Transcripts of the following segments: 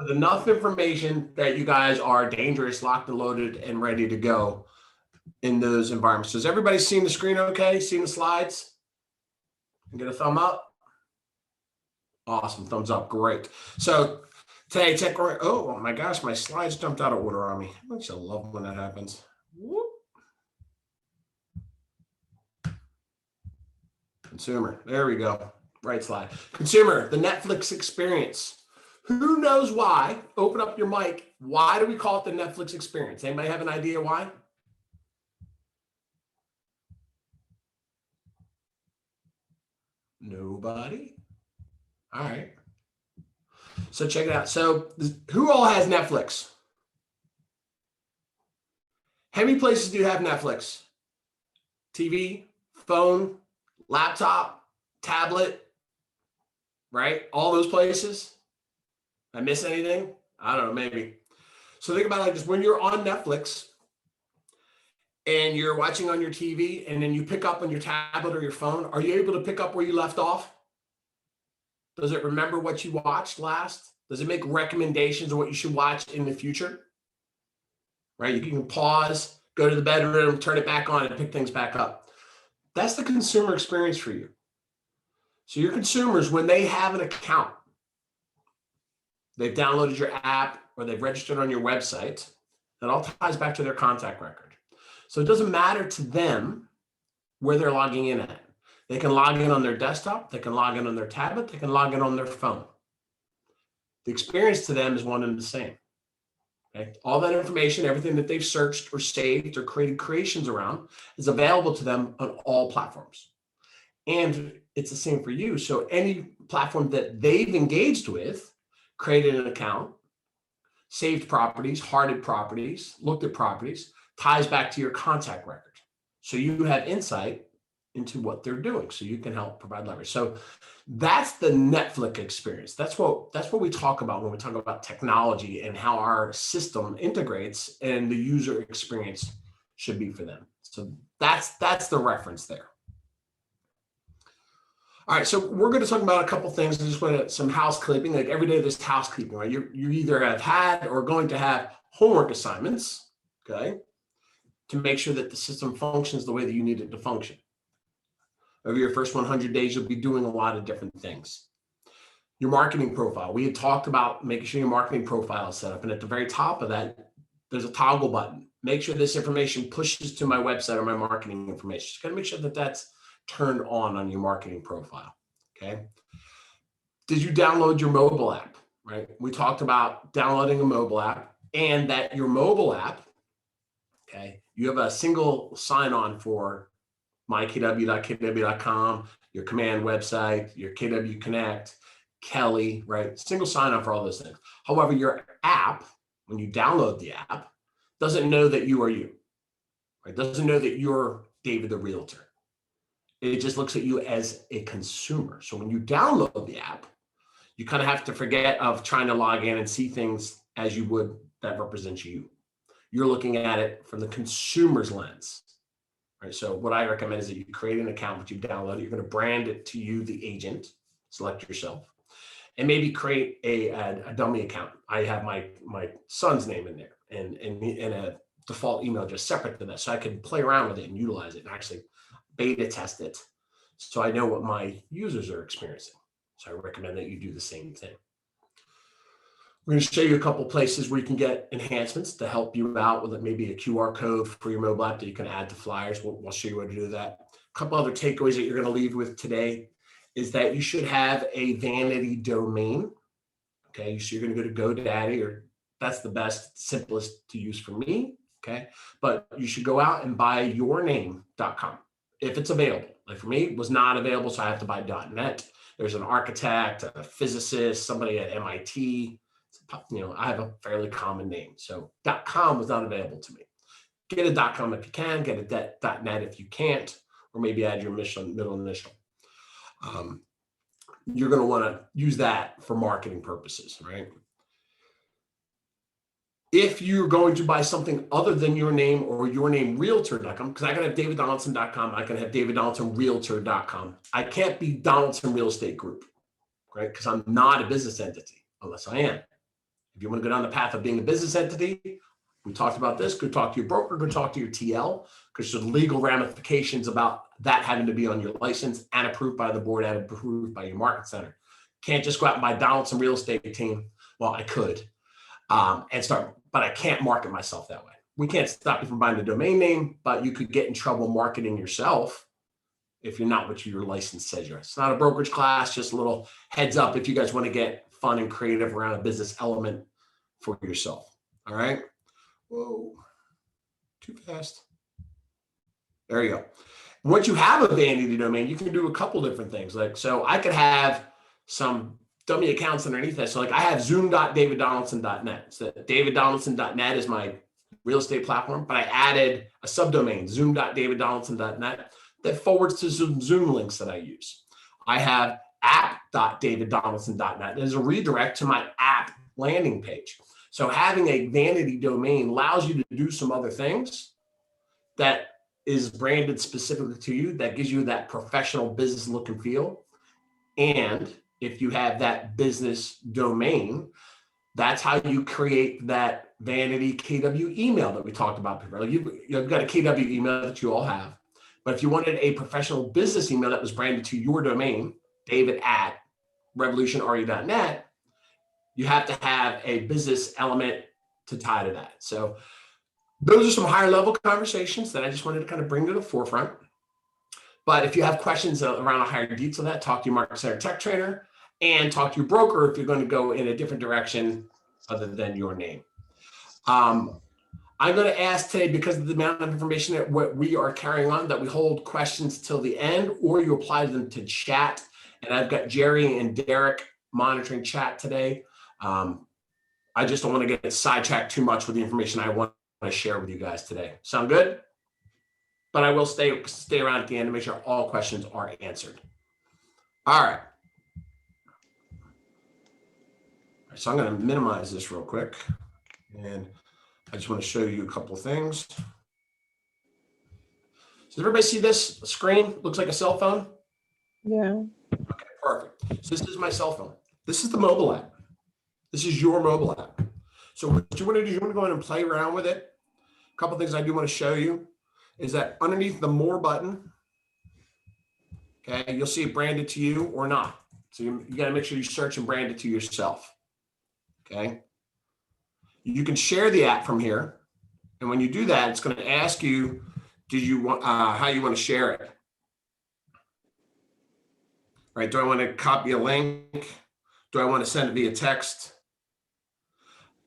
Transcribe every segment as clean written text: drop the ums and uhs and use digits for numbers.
with enough information that you guys are dangerous, locked and loaded, and ready to go in those environments. So has everybody seen the screen okay? Seen the slides? Get a thumb up. Awesome, thumbs up, great. So today, oh my gosh, my slides jumped out of order on me. I just love when that happens. Whoop. Consumer, there we go, right slide. Consumer, the Netflix experience. Who knows why? Open up your mic. Why do we call it the Netflix experience? Anybody have an idea why? Nobody? All right. So check it out. So who all has Netflix? How many places do you have Netflix? TV, phone, laptop, tablet, right? All those places. I miss anything? I don't know, maybe. So think about it like this. When you're on Netflix and you're watching on your TV and then you pick up on your tablet or your phone, are you able to pick up where you left off? Does it remember what you watched last? Does it make recommendations of what you should watch in the future? Right? You can pause, go to the bedroom, turn it back on and pick things back up. That's the consumer experience for you. So your consumers, when they have an account, they've downloaded your app or they've registered on your website, that all ties back to their contact record. So it doesn't matter to them where they're logging in at. They can log in on their desktop, they can log in on their tablet, they can log in on their phone. The experience to them is one and the same. Okay? All that information, everything that they've searched or saved or created creations around is available to them on all platforms. And it's the same for you. So any platform that they've engaged with, created an account, saved properties, hearted properties, looked at properties, ties back to your contact record. So you have insight into what they're doing. So you can help provide leverage. So that's the Netflix experience. That's what we talk about when we talk about technology and how our system integrates and the user experience should be for them. So that's the reference there. All right, so we're going to talk about a couple things. I just want to some housekeeping. Like every day there's housekeeping, right? You either have had or going to have homework assignments, okay, to make sure that the system functions the way that you need it to function. Over your first 100 days, you'll be doing a lot of different things. Your marketing profile. We had talked about making sure your marketing profile is set up. And at the very top of that, there's a toggle button. Make sure this information pushes to my website or my marketing information. Just got to make sure that that's turned on your marketing profile, okay? Did you download your mobile app, right? We talked about downloading a mobile app and that your mobile app, okay, you have a single sign-on for mykw.kw.com, your command website, your KW Connect, Kelly, right? Single sign-on for all those things. However, your app, when you download the app, doesn't know that you are you, right? Doesn't know that you're David the Realtor. It just looks at you as a consumer. So when you download the app, you kind of have to forget of trying to log in and see things as you would that represent you. You're looking at it from the consumer's lens. Right, so what I recommend is that you create an account that you download. You're going to brand it to you, the agent, select yourself, and maybe create a dummy account. I have my son's name in there and a default email just separate to that. So I can play around with it and utilize it and actually beta test it. So I know what my users are experiencing. So I recommend that you do the same thing. We're going to show you a couple places where you can get enhancements to help you out with maybe a QR code for your mobile app that you can add to flyers. We'll show you how to do that. A couple other takeaways that you're going to leave with today is that you should have a vanity domain. Okay, so you're going to go to GoDaddy, or that's the best, simplest to use for me. Okay, but you should go out and buy yourname.com if it's available. Like for me, it was not available, so I have to buy .net. There's an architect, a physicist, somebody at MIT. I have a fairly common name. So .com was not available to me. Get a .com if you can, get a .net if you can't, or maybe add your middle initial. You're going to want to use that for marketing purposes, right? If you're going to buy something other than your name or yournamerealtor.com, because I can have daviddonaldson.com, I can have daviddonaldsonrealtor.com. I can't be Donaldson Real Estate Group, right? Because I'm not a business entity unless I am. If you want to go down the path of being a business entity, we talked about this, go talk to your broker, go talk to your TL, because there's legal ramifications about that having to be on your license and approved by the board and approved by your market center. Can't just go out and buy Donaldson real estate team. Well, I could and start, but I can't market myself that way. We can't stop you from buying the domain name, but you could get in trouble marketing yourself if you're not what your license says you're. It's not a brokerage class, just a little heads up if you guys want to get fun and creative around a business element for yourself. All right. Whoa, too fast. There you go. Once you have a vanity domain, you can do a couple different things. Like, so I could have some dummy accounts underneath that. So like I have zoom.daviddonaldson.net. So daviddonaldson.net is my real estate platform, but I added a subdomain, zoom.daviddonaldson.net, that forwards to Zoom links that I use. I have app.daviddonaldson.net. There's a redirect to my app landing page. So having a vanity domain allows you to do some other things that is branded specifically to you, that gives you that professional business look and feel. And if you have that business domain, that's how you create that vanity KW email that we talked about before. Like you've got a KW email that you all have. But if you wanted a professional business email that was branded to your domain, david@revolutionre.net, you have to have a business element to tie to that. So those are some higher level conversations that I just wanted to kind of bring to the forefront. But if you have questions around a higher detail of that, talk to your market center tech trainer and talk to your broker if you're going to go in a different direction other than your name. I'm going to ask today, because of the amount of information that what we are carrying on, that we hold questions till the end, or you apply them to chat. And I've got Jerry and Derek monitoring chat today. I just don't want to get sidetracked too much with the information I want to share with you guys today. Sound good? But I will stay around at the end to make sure all questions are answered. All right. So I'm going to minimize this real quick. And I just want to show you a couple of things. Does everybody see this screen? Looks like a cell phone? Yeah. Okay, perfect. So this is my cell phone. This is the mobile app. This is your mobile app. So what you want to do is you want to go in and play around with it. A couple of things I do want to show you is that underneath the More button, okay, you'll see it branded to you or not. So you got to make sure you search and brand it to yourself, okay? You can share the app from here. And when you do that, it's going to ask you, do you want, how you want to share it? Right? Do I want to copy a link? Do I want to send it via text?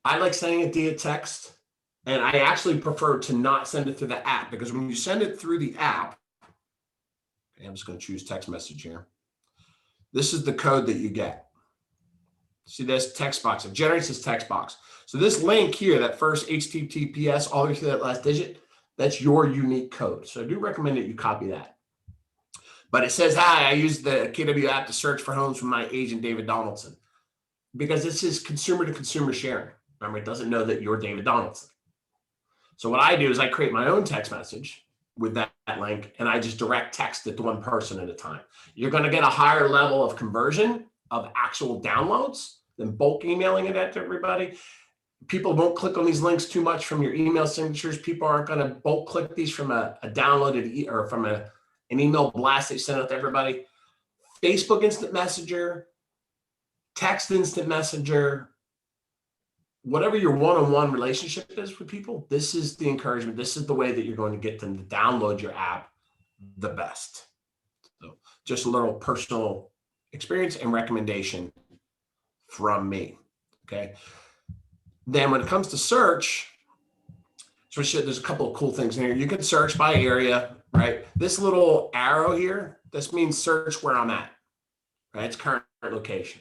I like sending it via text, and I actually prefer to not send it through the app, because when you send it through the app, okay, I'm just going to choose text message here. This is the code that you get. See this text box? It generates this text box. So this link here, that first HTTPS, all the way through that last digit, that's your unique code. So I do recommend that you copy that. But it says, hi, I use the KW app to search for homes from my agent, David Donaldson, because this is consumer to consumer sharing. Remember, it doesn't know that you're David Donaldson. So what I do is I create my own text message with that link, and I just direct text it to one person at a time. You're going to get a higher level of conversion of actual downloads than bulk emailing it out to everybody. People won't click on these links too much from your email signatures. People aren't going to bulk click these from a downloaded or from an email blast they send out to everybody. Facebook Instant Messenger, text Instant Messenger, whatever your one-on-one relationship is with people, this is the encouragement. This is the way that you're going to get them to download your app the best. So just a little personal experience and recommendation from me, okay? Then when it comes to search, so there's a couple of cool things in here. You can search by area, right? This little arrow here, this means search where I'm at, right? It's current location.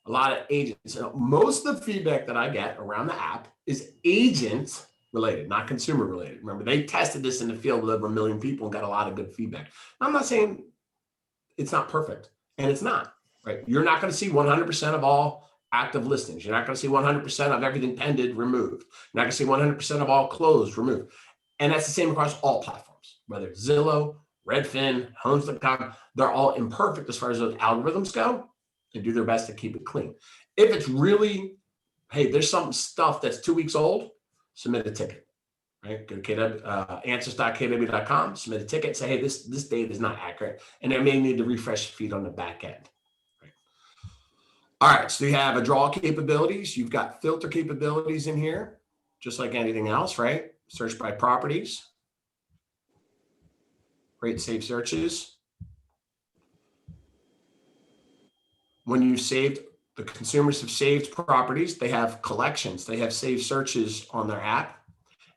A lot of agents, most of the feedback that I get around the app is agent related, not consumer related. Remember, they tested this in the field with over 1 million people and got a lot of good feedback. I'm not saying it's not perfect, and it's not, right? You're not going to see 100% of all active listings. You're not going to see 100% of everything pended removed. You're not going to see 100% of all closed removed. And that's the same across all platforms, whether it's Zillow, Redfin, Homes.com, they're all imperfect as far as those algorithms go, and do their best to keep it clean. If it's really hey, there's some stuff that's 2 weeks old, submit a ticket, right? Go to answers.kw.com, submit a ticket, say, hey, this data is not accurate, and they may need to refresh the feed on the back end. Right? All right, so you have a draw capabilities. You've got filter capabilities in here, just like anything else, right? Search by properties, rate save searches. When you saved, the consumers have saved properties, they have collections, they have saved searches on their app.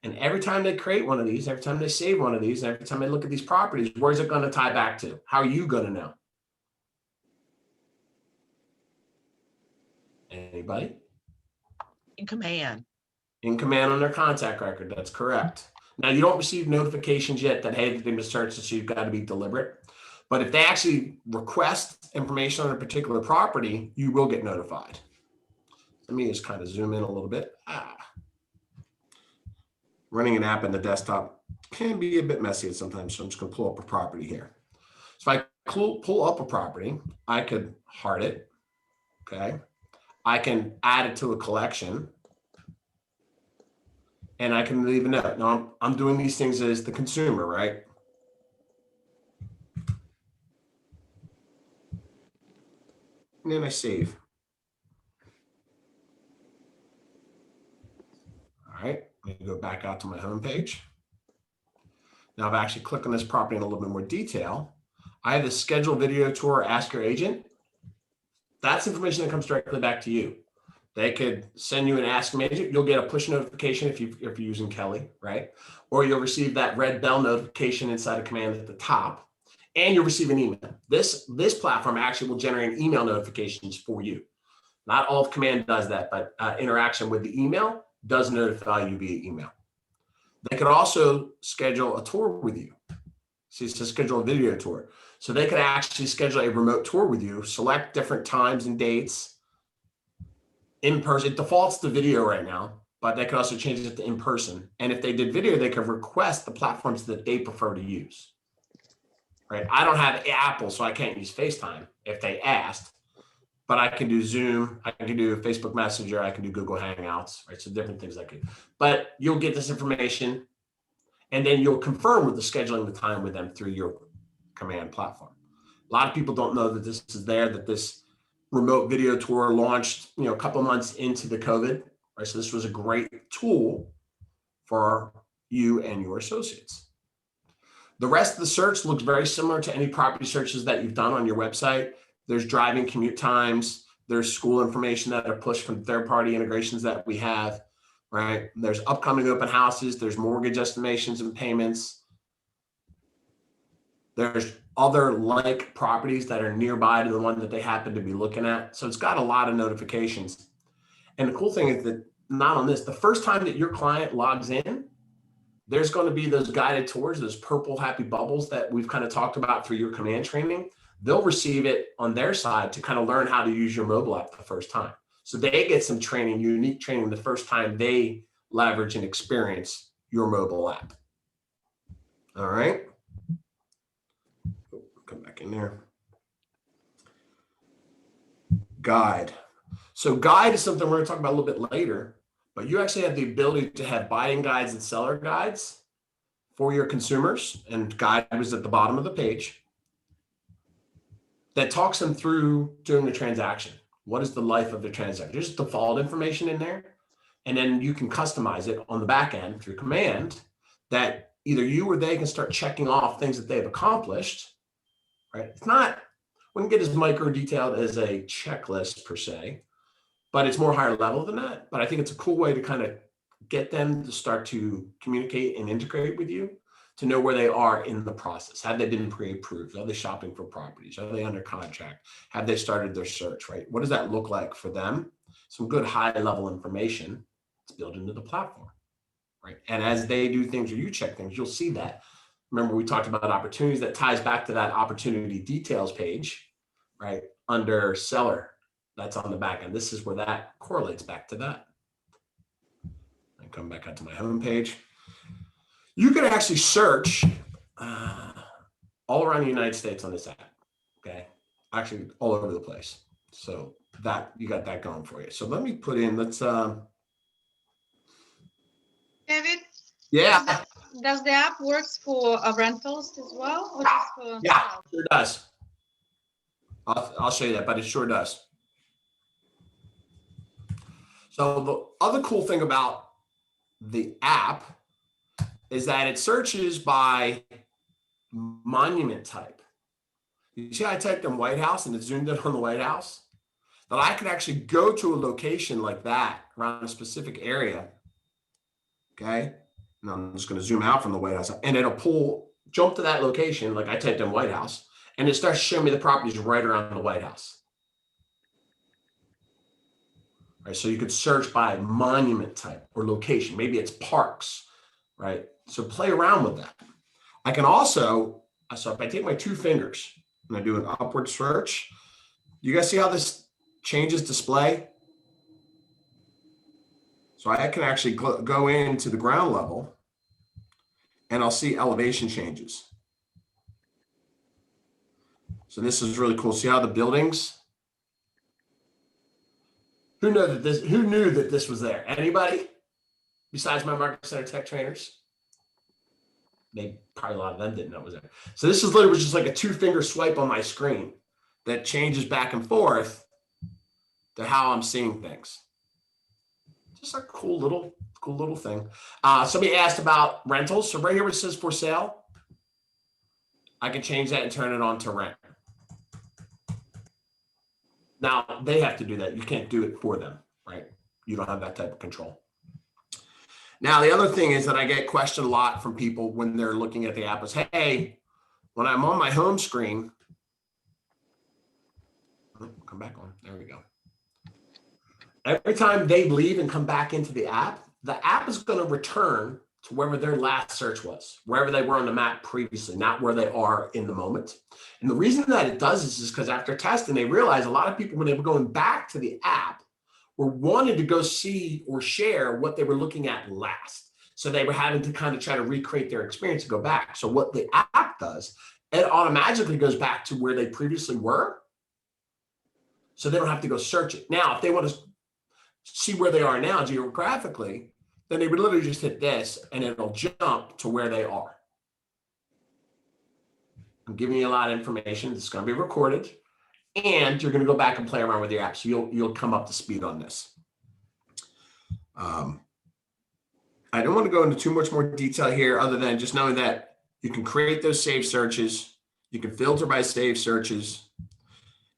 And every time they create one of these, every time they save one of these, every time they look at these properties, where's it going to tie back to? How are you going to know? Anybody? In command. In command on their contact record. That's correct. Now, you don't receive notifications yet that, hey, they must search, so you've got to be deliberate. But if they actually request information on a particular property, you will get notified. Let me just kind of zoom in a little bit. Running an app in the desktop can be a bit messy sometimes, so I'm just going to pull up a property here. So if I pull up a property, I could heart it, okay? I can add it to a collection, and I can leave a note. Now, I'm doing these things as the consumer, right? And then I save. All right, let me go back out to my home page. Now, if I actually click on this property in a little bit more detail, I have the schedule video tour, ask your agent. That's information that comes directly back to you. They could send you an ask them agent. You'll get a push notification if you're using Kelly, right? Or you'll receive that red bell notification inside of command at the top, and you'll receive an email. This platform actually will generate email notifications for you. Not all of command does that, but interaction with the email does notify you via email. They could also schedule a tour with you. See, it's to schedule a video tour. So they could actually schedule a remote tour with you, select different times and dates in person. It defaults to video right now, but they could also change it to in person. And if they did video, they could request the platforms that they prefer to use. Right? I don't have Apple, so I can't use FaceTime if they asked, but I can do Zoom, I can do Facebook Messenger, I can do Google Hangouts, right? So different things I could. But you'll get this information, and then you'll confirm with the scheduling the time with them through your command platform. A lot of people don't know that this is there, that this remote video tour launched, a couple months into the COVID, right? So this was a great tool for you and your associates. The rest of the search looks very similar to any property searches that you've done on your website. There's driving commute times. There's school information that are pushed from third-party integrations that we have, right? There's upcoming open houses. There's mortgage estimations and payments. There's other like properties that are nearby to the one that they happen to be looking at. So it's got a lot of notifications. And the cool thing is that not on this, the first time that your client logs in, there's going to be those guided tours, those purple happy bubbles that we've kind of talked about through your command training. They'll receive it on their side to kind of learn how to use your mobile app the first time. So they get some training, unique training the first time they leverage and experience your mobile app. All right. Come back in there. Guide. So guide is something we're going to talk about a little bit later, but you actually have the ability to have buying guides and seller guides for your consumers, and guide was at the bottom of the page that talks them through doing the transaction. What is the life of the transaction? There's default information in there, and then you can customize it on the back end through command that either you or they can start checking off things that they've accomplished, right? It's not, wouldn't get as micro detailed as a checklist per se, but it's more higher level than that. But I think it's a cool way to kind of get them to start to communicate and integrate with you, to know where they are in the process. Have they been pre-approved? Are they shopping for properties? Are they under contract? Have they started their search, right? What does that look like for them? Some good high level information that's built into the platform, right? And as they do things or you check things, you'll see that. Remember, we talked about opportunities. That ties back to that opportunity details page, right? Under seller, that's on the back end. This is where that correlates back to that. I come back out to my home page. You can actually search all around the United States on this app, okay? Actually, all over the place. So that you got that going for you. So let me put in, let's David, yeah, does the app works for rentals as well, or just for yeah, sales? sure does. I'll show you that, but it sure does. So the other cool thing about the app is that it searches by monument type. You see how I typed in White House and it zoomed in on the White House? That I could actually go to a location like that around a specific area. Okay. And I'm just going to zoom out from the White House and it'll jump to that location like I typed in White House, and it starts showing me the properties right around the White House. Right, so you could search by monument type or location. Maybe it's parks, right? So play around with that. I can also, so if I take my two fingers and I do an upward search, you guys see how this changes display? So I can actually go into the ground level and I'll see elevation changes. So this is really cool. See how the buildings, who knew that this was there? Anybody besides my market center tech trainers? Maybe probably a lot of them didn't know it was there. So this is literally just like a 2-finger swipe on my screen that changes back and forth to how I'm seeing things. Just a cool little thing. Somebody asked about rentals. So right here where it says for sale, I can change that and turn it on to rent. Now they have to do that. You can't do it for them, right? You don't have that type of control. Now, the other thing is that I get questioned a lot from people when they're looking at the app is, hey, when I'm on my home screen, come back on, there we go. Every time they leave and come back into the app is going to return to wherever their last search was, wherever they were on the map previously, not where they are in the moment. And the reason that it does this is because after testing, they realized a lot of people, when they were going back to the app, were wanting to go see or share what they were looking at last. So they were having to kind of try to recreate their experience and go back. So what the app does, it automatically goes back to where they previously were. So they don't have to go search it. Now, if they want to see where they are now geographically, then they would literally just hit this and it'll jump to where they are. I'm giving you a lot of information. It's going to be recorded, and you're going to go back and play around with your app. So you'll come up to speed on this. I don't want to go into too much more detail here other than just knowing that you can create those saved searches. You can filter by saved searches.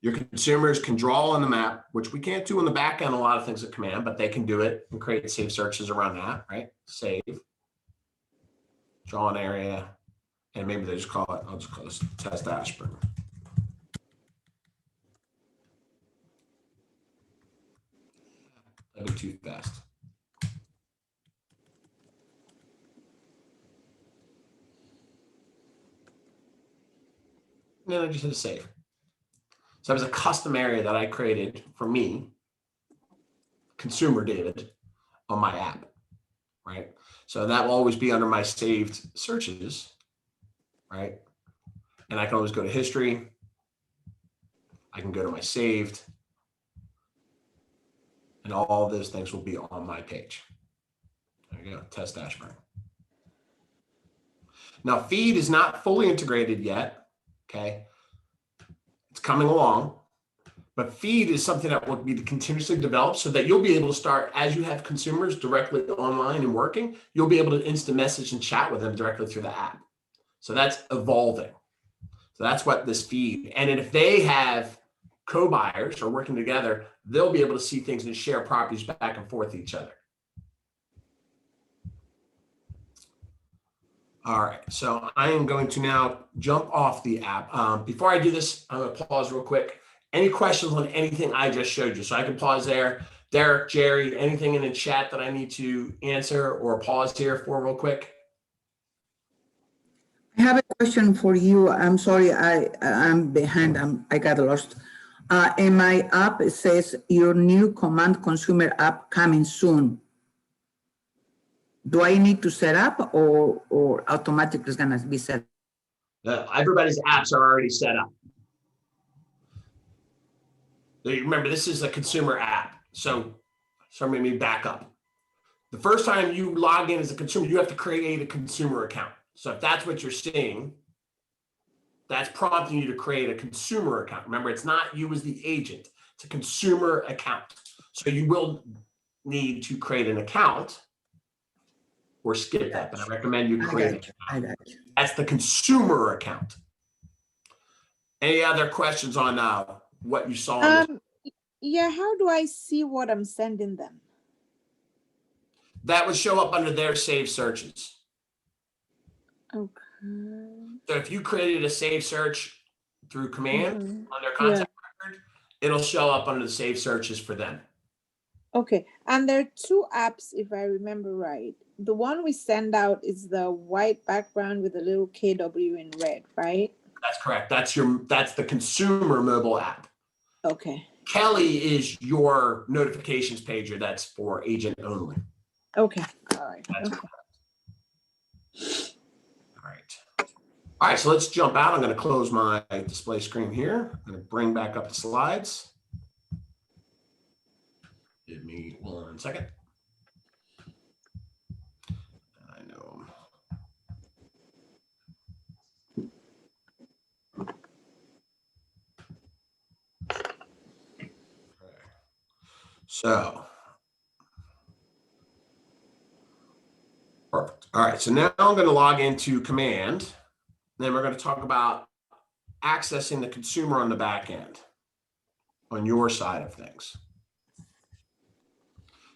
Your consumers can draw on the map, which we can't do on the back end, a lot of things at command, but they can do it and create saved searches around that, right? Save, draw an area, and maybe they just call it, I'll just call this test Ashburn. That'd be too fast. And then I just hit save. So that was a custom area that I created for me, consumer David, on my app, right? So that will always be under my saved searches, right? And I can always go to history. I can go to my saved. And all of those things will be on my page. There you go, test Ashburn. Now, feed is not fully integrated yet, okay? It's coming along, but feed is something that will be continuously developed so that you'll be able to start, as you have consumers directly online and working, you'll be able to instant message and chat with them directly through the app. So that's evolving. So that's what this feed, and if they have co-buyers or working together, they'll be able to see things and share properties back and forth with each other. All right, so I am going to now jump off the app. Before I do this, I'm gonna pause real quick. Any questions on anything I just showed you? So I can pause there. Derek, Jerry, anything in the chat that I need to answer or pause here for real quick? I have a question for you. I'm sorry, I'm behind. I got lost. In my app, it says your new command consumer app coming soon. Do I need to set up or automatically it's gonna be set? Everybody's apps are already set up. Remember, this is a consumer app. So let me back up. The first time you log in as a consumer, you have to create a consumer account. So if that's what you're seeing, that's prompting you to create a consumer account. Remember, it's not you as the agent, it's a consumer account. So you will need to create an account or skip that, but I recommend you create an account. That's the consumer account. Any other questions on what you saw on this? Yeah, how do I see what I'm sending them? That would show up under their saved searches. Okay. So if you created a saved search through command on their Yeah. contact record, it'll show up under the saved searches for them. Okay, and there are two apps, if I remember right. The one we send out is the white background with a little KW in red, right? That's correct. That's the consumer mobile app. Okay. Kelly is your notifications pager. That's for agent only. Okay. All right. That's Okay. correct. All right. All right. So let's jump out. I'm going to close my display screen here. I'm going to bring back up the slides. Give me 1 second. I know. Okay. So, perfect. All right. So now I'm going to log into command. Then we're going to talk about accessing the consumer on the back end on your side of things.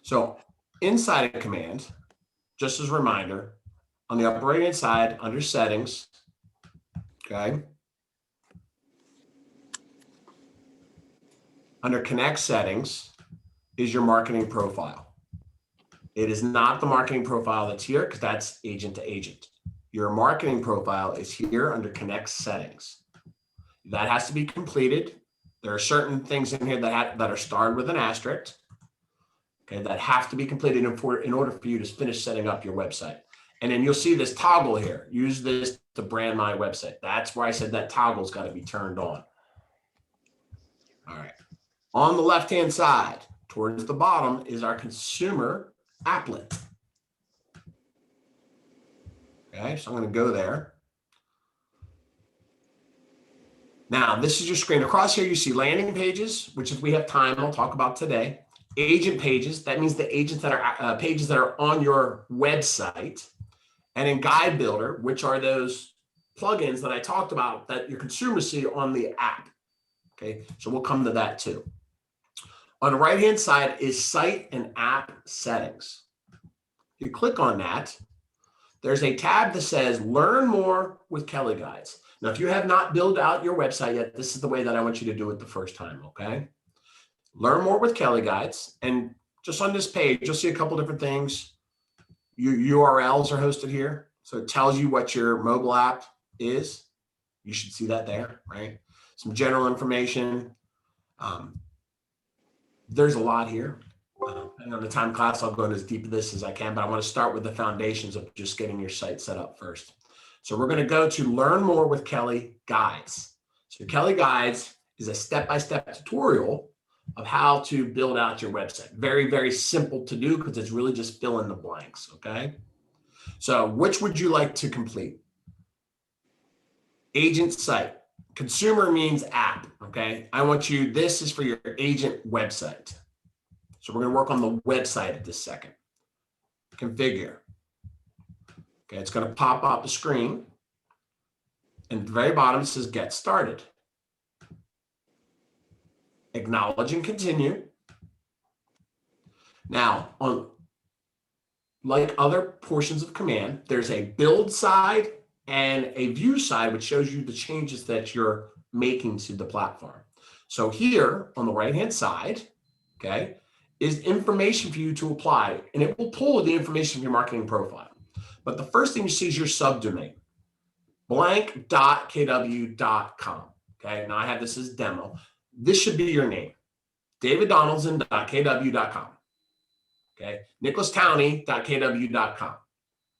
So inside of command, just as a reminder, on the upper right hand side under settings, okay, under connect settings is your marketing profile. It is not the marketing profile that's here because that's agent to agent. Your marketing profile is here under connect settings. That has to be completed. There are certain things in here that are starred with an asterisk. Okay, that have to be completed in order for you to finish setting up your website. And then you'll see this toggle here. Use this to brand my website. That's where I said that toggle's got to be turned on. All right. On the left-hand side, towards the bottom, is our consumer applet. Okay, so I'm going to go there. Now, this is your screen. Across here, you see landing pages, which if we have time, I'll talk about today. Agent pages, that means the agents that are pages that are on your website. And in Guide Builder, which are those plugins that I talked about that your consumers see on the app. Okay, so we'll come to that too. On the right-hand side is site and app settings. You click on that. There's a tab that says Learn More with Kelly Guides. Now, if you have not built out your website yet, this is the way that I want you to do it the first time, okay? Learn More with Kelly Guides. And just on this page, you'll see a couple different things. Your URLs are hosted here. So it tells you what your mobile app is. You should see that there, right? Some general information. There's a lot here. And on the time class, I'll go into as deep of this as I can, but I want to start with the foundations of just getting your site set up first. So we're going to go to Learn More with Kelly Guides. So Kelly Guides is a step-by-step tutorial of how to build out your website. Very, very simple to do because it's really just fill in the blanks, okay? So which would you like to complete? Agent site. Consumer means app, okay? I want you, this is for your agent website. So we're going to work on the website at this second. Configure. Okay, it's going to pop up the screen. And at the very bottom, it says Get Started. Acknowledge and continue. Now, like other portions of command, there's a build side and a view side, which shows you the changes that you're making to the platform. So here on the right-hand side, okay, is information for you to apply, and it will pull the information from your marketing profile. But the first thing you see is your subdomain, blank.kw.com. Okay, now I have this as demo. This should be your name, daviddonaldson.kw.com. Okay, nicholascounty.kw.com,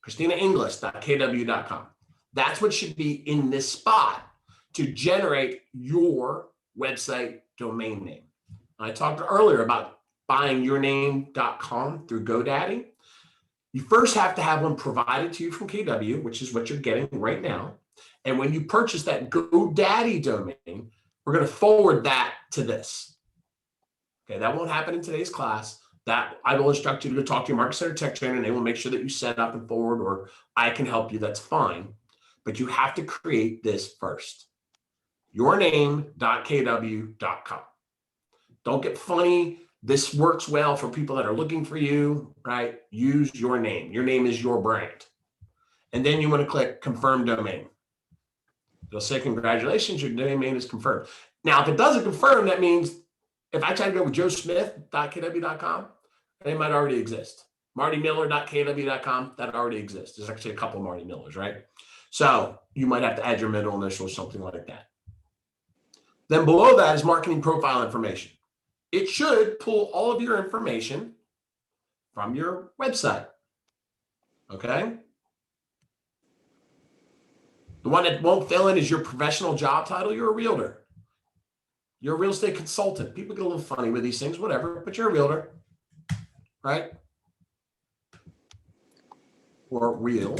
christinaenglish.kw.com. That's what should be in this spot to generate your website domain name. I talked earlier about buying yourname.com through GoDaddy. You first have to have one provided to you from KW, which is what you're getting right now. And when you purchase that GoDaddy domain, we're going to forward that to this. Okay, that won't happen in today's class. That I will instruct you to go talk to your Market Center tech trainer, and they will make sure that you set up and forward, or I can help you. That's fine. But you have to create this first. yourname.kw.com. Don't get funny. This works well for people that are looking for you, right? Use your name. Your name is your brand. And then you want to click confirm domain. It'll say, congratulations, your domain is confirmed. Now, if it doesn't confirm, that means if I try to go with joesmith.kw.com, they might already exist. martymiller.kw.com, that already exists. There's actually a couple of Marty Millers, right? So you might have to add your middle initial or something like that. Then below that is marketing profile information. It should pull all of your information from your website, okay? The one that won't fill in is your professional job title. You're a realtor. You're a real estate consultant. People get a little funny with these things, whatever, but you're a realtor, right? Or real.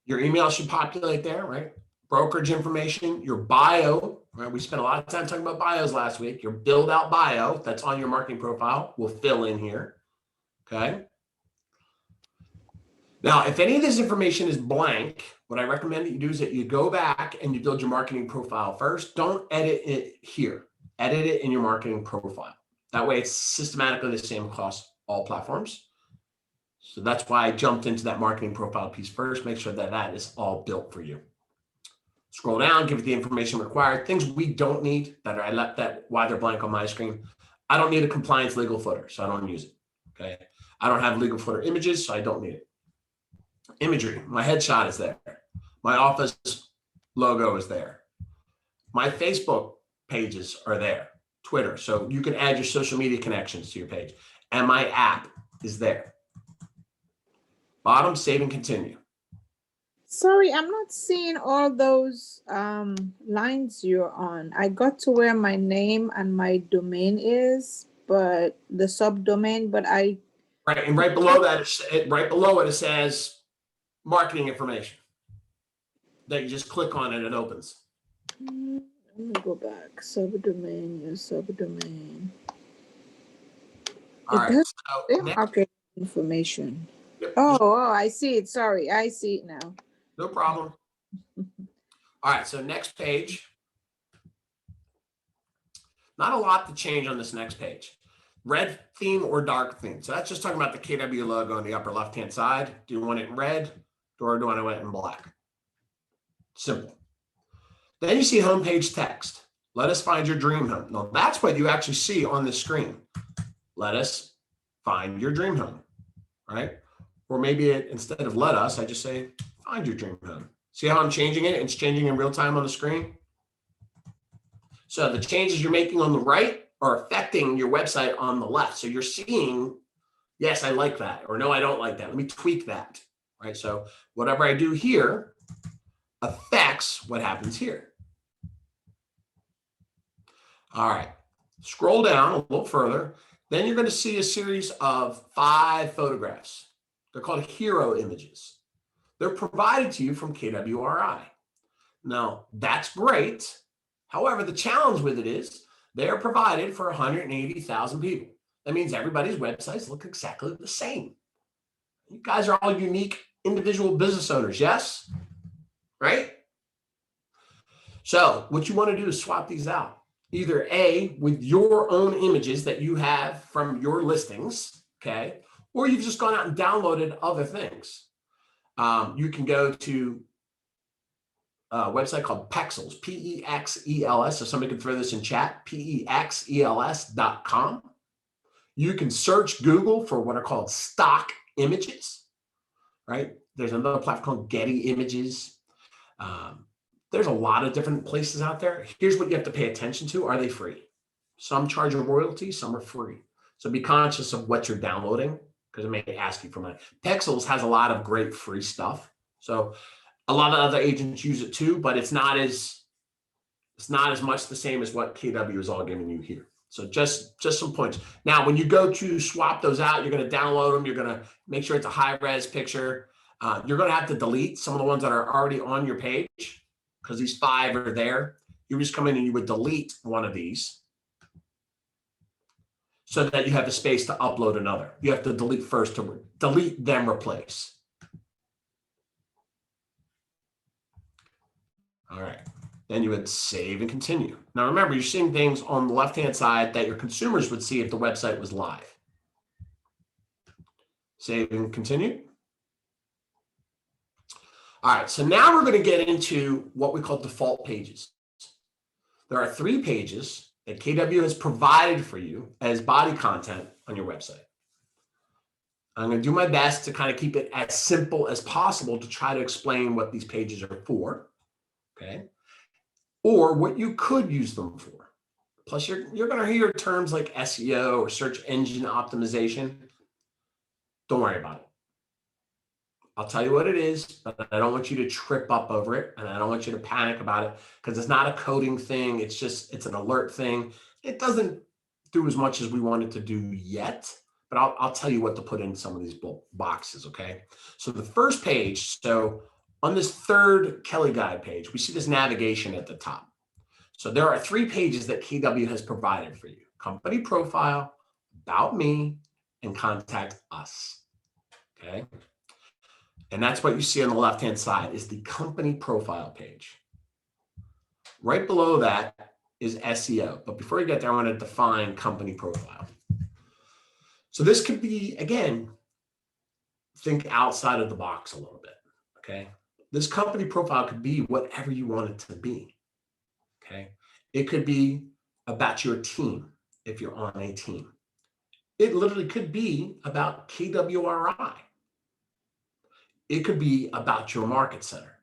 Your email should populate there, right? Brokerage information, your bio, right? We spent a lot of time talking about bios last week. Your build out bio that's on your marketing profile will fill in here, okay? Now, if any of this information is blank, what I recommend that you do is that you go back and you build your marketing profile first. Don't edit it here. Edit it in your marketing profile. That way it's systematically the same across all platforms. So that's why I jumped into that marketing profile piece first. Make sure that that is all built for you. Scroll down, give it the information required. Things we don't need that I left that why they're blank on my screen. I don't need a compliance legal footer, so I don't use it. Okay. I don't have legal footer images, so I don't need it. Imagery, my headshot is there. My office logo is there. My Facebook pages are there. Twitter, so you can add your social media connections to your page. And my app is there. Bottom, save and continue. Sorry, I'm not seeing all those lines you're on. I got to where my name and my domain is, but the subdomain, but I... Right, and right below that, right below it, it says marketing information. That you just click on it, it opens. Let me go back. Subdomain, your subdomain. All It right, does so say next, market information. yep, Oh, I see it. Sorry, I see it now. no problem. All right, so next page. Not a lot to change on this next page. Red theme or dark theme. So that's just talking about the KW logo on the upper left-hand side. Do you want it in red or do I want it in black? Simple. Then you see homepage text. Let us find your dream home. Now that's what you actually see on the screen. Let us find your dream home, right? Or maybe instead of let us, I just say find your dream home. See how I'm changing it? It's changing in real time on the screen. So the changes you're making on the right are affecting your website on the left. So you're seeing, yes, I like that, or no, I don't like that. Let me tweak that, right? So whatever I do here affects what happens here. All right, scroll down a little further. Then you're going to see a series of 5 photographs. They're called hero images. They're provided to you from KWRI. Now, that's great. However, the challenge with it is they're provided for 180,000 people. That means everybody's websites look exactly the same. You guys are all unique individual business owners, yes? Right? So what you want to do is swap these out. Either A, with your own images that you have from your listings, okay? Or you've just gone out and downloaded other things. You can go to a website called Pexels, P-E-X-E-L-S. So somebody can throw this in chat, P-E-X-E-L-S.com. You can search Google for what are called stock images, right? There's another platform called Getty Images. There's a lot of different places out there. Here's what you have to pay attention to. Are they free? Some charge a royalty, some are free. So be conscious of what you're downloading because it may ask you for money. Pexels has a lot of great free stuff. So a lot of other agents use it too, but it's not as It's not as much the same as what KW is all giving you here. So just some points. Now, when you go to swap those out, you're going to download them. You're going to make sure it's a high res picture. You're going to have to delete some of the ones that are already on your page because these 5 are there. You just come in and you would delete one of these so that you have the space to upload another. You have to delete first to delete, then replace. All right. Then you would save and continue. Now remember, you're seeing things on the left-hand side that your consumers would see if the website was live. Save and continue. All right, so now we're going to get into what we call default pages. There are 3 pages that KW has provided for you as body content on your website. I'm going to do my best to kind of keep it as simple as possible to try to explain what these pages are for, okay? Or what you could use them for. Plus, you're going to hear terms like SEO or search engine optimization. Don't worry about it. I'll tell you what it is, but I don't want you to trip up over it, and I don't want you to panic about it because it's not a coding thing. It's an alert thing. It doesn't do as much as we want it to do yet, but I'll tell you what to put in some of these boxes, okay? So the first page, so on this 3rd Kelly Guide page, we see this navigation at the top. So there are 3 pages that KW has provided for you: company profile, about me, and contact us, okay? And that's what you see on the left-hand side is the company profile page. Right below that is SEO. But before you get there, I want to define company profile. So this could be, again, think outside of the box a little bit, okay? This company profile could be whatever you want it to be, okay? It could be about your team if you're on a team. It literally could be about KWRI. It could be about your market center.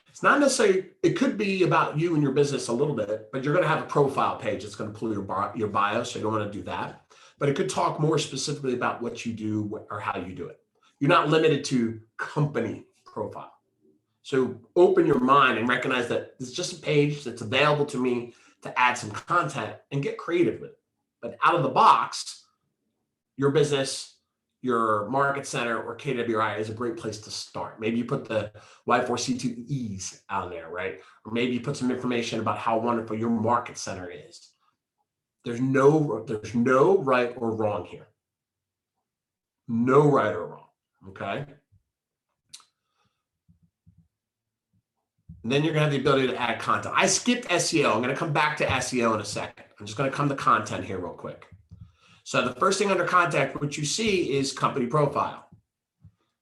It's not necessarily, it could be about you and your business a little bit, but you're going to have a profile page that's going to pull your bio, so you don't want to do that. But it could talk more specifically about what you do or how you do it. You're not limited to company profile. So open your mind and recognize that it's just a page that's available to me to add some content and get creative with it. But out of the box, your business, your market center, or KWI is a great place to start. Maybe you put the Y4C2Es out there, right? Or maybe you put some information about how wonderful your market center is. There's no right or wrong here. No right or wrong, okay? And then you're gonna have the ability to add content. I skipped SEO. I'm gonna come back to SEO in a second. I'm just gonna come to content here real quick. So the first thing under contact, what you see is company profile,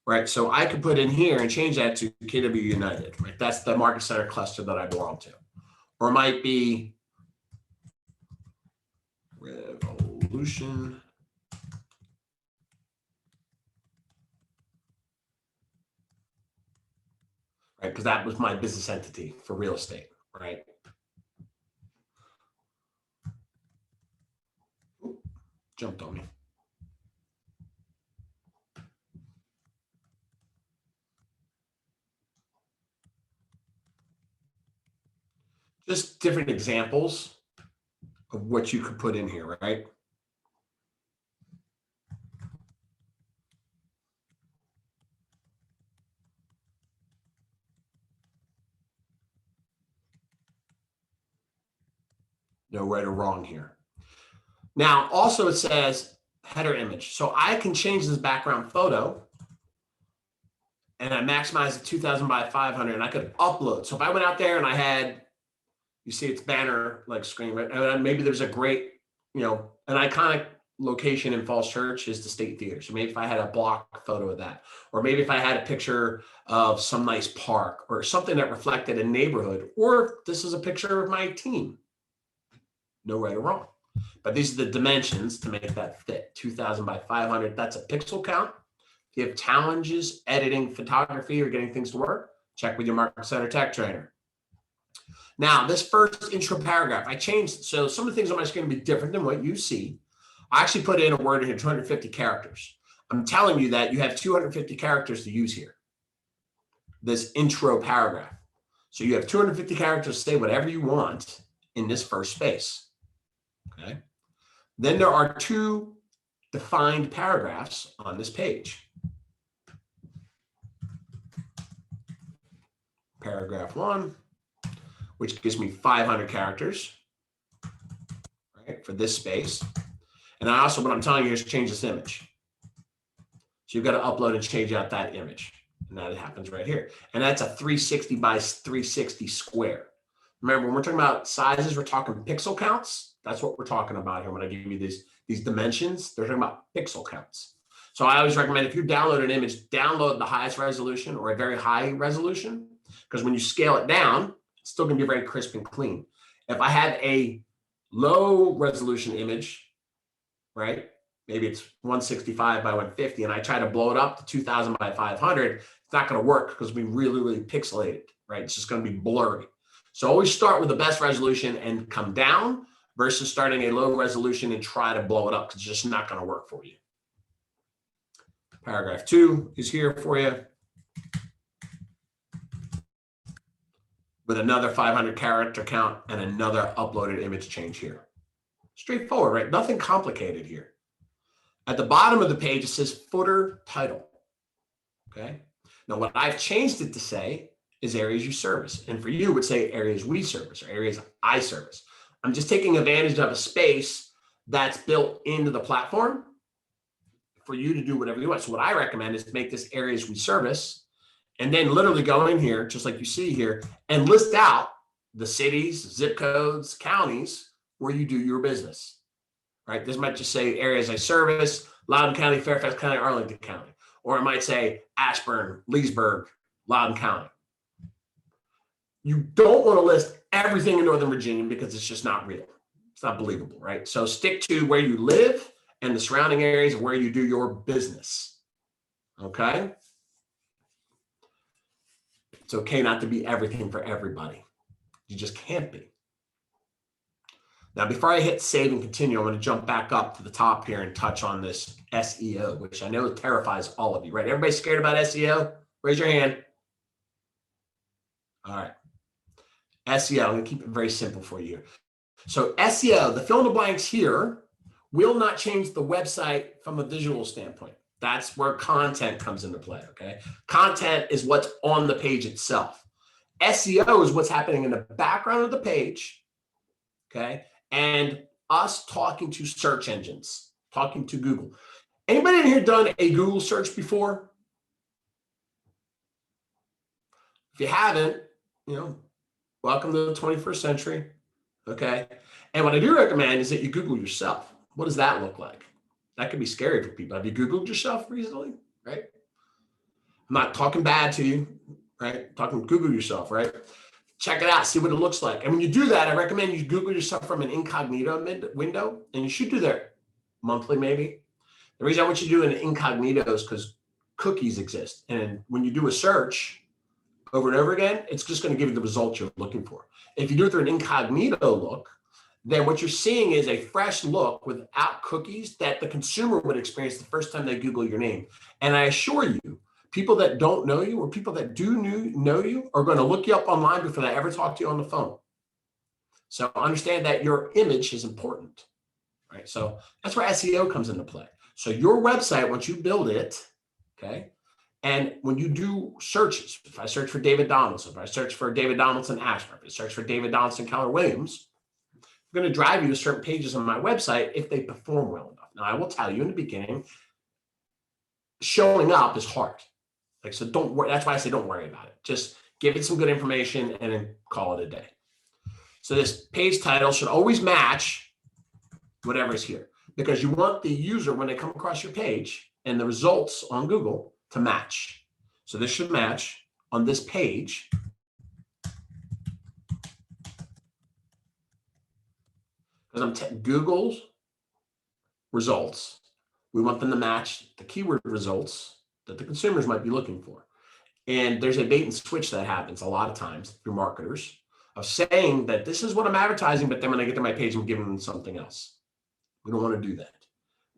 right? So I could put in here and change that to KW United, right? That's the market center cluster that I belong to. Or it might be Revolution. Right, because that was my business entity for real estate, right? Ooh, jumped on me. Just different examples of what you could put in here, right? No right or wrong here. Now, also it says header image. So I can change this background photo and I maximize it 2000 by 500 and I could upload. So if I went out there and I had, you see it's banner like screen, right? And maybe there's a great, an iconic location in Falls Church is the State Theater. So maybe if I had a block photo of that, or maybe if I had a picture of some nice park or something that reflected a neighborhood, or this is a picture of my team. No right or wrong. But these are the dimensions to make that fit. 2000 by 500, that's a pixel count. If you have challenges editing photography or getting things to work, check with your Market Center tech trainer. Now, this first intro paragraph, I changed. So some of the things on my screen will be different than what you see. I actually put in a word in here, 250 characters. I'm telling you that you have 250 characters to use here. This intro paragraph. So you have 250 characters to say whatever you want in this first space. Okay. Then there are two defined paragraphs on this page. Paragraph 1, which gives me 500 characters, right, for this space. And I also, what I'm telling you is change this image. So you've got to upload and change out that image. And that happens right here. And that's a 360 by 360 square. Remember, when we're talking about sizes, we're talking pixel counts. That's what we're talking about here when I give you these dimensions. They're talking about pixel counts. So I always recommend if you download an image, download the highest resolution or a very high resolution, because when you scale it down, it's still going to be very crisp and clean. If I have a low resolution image, right, maybe it's 165 by 150, and I try to blow it up to 2000 by 500, it's not going to work because we really, really pixelated, right? It's just going to be blurry. So always start with the best resolution and come down versus starting a low resolution and try to blow it up because it's just not going to work for you. Paragraph 2 is here for you with another 500 character count and another uploaded image change here. Straightforward, right? Nothing complicated here. At the bottom of the page, it says footer title. Okay. Now, what I've changed it to say is areas you service. And for you, it would say areas we service or areas I service. I'm just taking advantage of a space that's built into the platform for you to do whatever you want. So what I recommend is to make this areas we service and then literally go in here, just like you see here, and list out the cities, zip codes, counties where you do your business, right? This might just say areas I service, Loudoun County, Fairfax County, Arlington County. Or it might say Ashburn, Leesburg, Loudoun County. You don't want to list everything in Northern Virginia because it's just not real. It's not believable, right? So stick to where you live and the surrounding areas of where you do your business, okay? It's okay not to be everything for everybody. You just can't be. Now, before I hit save and continue, I'm going to jump back up to the top here and touch on this SEO, which I know terrifies all of you, right? Everybody scared about SEO? Raise your hand. All right. SEO, I'm going to keep it very simple for you. So SEO, the fill in the blanks here, will not change the website from a visual standpoint. That's where content comes into play, okay? Content is what's on the page itself. SEO is what's happening in the background of the page, okay? And us talking to search engines, talking to Google. Anybody in here done a Google search before? If you haven't, welcome to the 21st century, okay? And what I do recommend is that you Google yourself. What does that look like? That could be scary for people. Have you Googled yourself recently, right? I'm not talking bad to you, right? Talking Google yourself, right? Check it out, see what it looks like. And when you do that, I recommend you Google yourself from an incognito window, and you should do that monthly maybe. The reason I want you to do an incognito is because cookies exist. And when you do a search over and over again, it's just going to give you the results you're looking for. If you do it through an incognito look, then what you're seeing is a fresh look without cookies that the consumer would experience the first time they Google your name. And I assure you, people that don't know you or people that do know you are going to look you up online before they ever talk to you on the phone. So understand that your image is important, right? So that's where SEO comes into play. So your website, once you build it, okay, and when you do searches, if I search for David Donaldson, if I search for David Donaldson Ashburn, if I search for David Donaldson Keller Williams, I'm going to drive you to certain pages on my website if they perform well enough. Now, I will tell you in the beginning, showing up is hard. So don't worry. That's why I say don't worry about it. Just give it some good information and then call it a day. So this page title should always match whatever's here because you want the user, when they come across your page and the results on Google, to match. So this should match on this page. Because Google's results, we want them to match the keyword results that the consumers might be looking for. And there's a bait and switch that happens a lot of times through marketers of saying that this is what I'm advertising, but then when I get to my page, I'm giving them something else. We don't want to do that.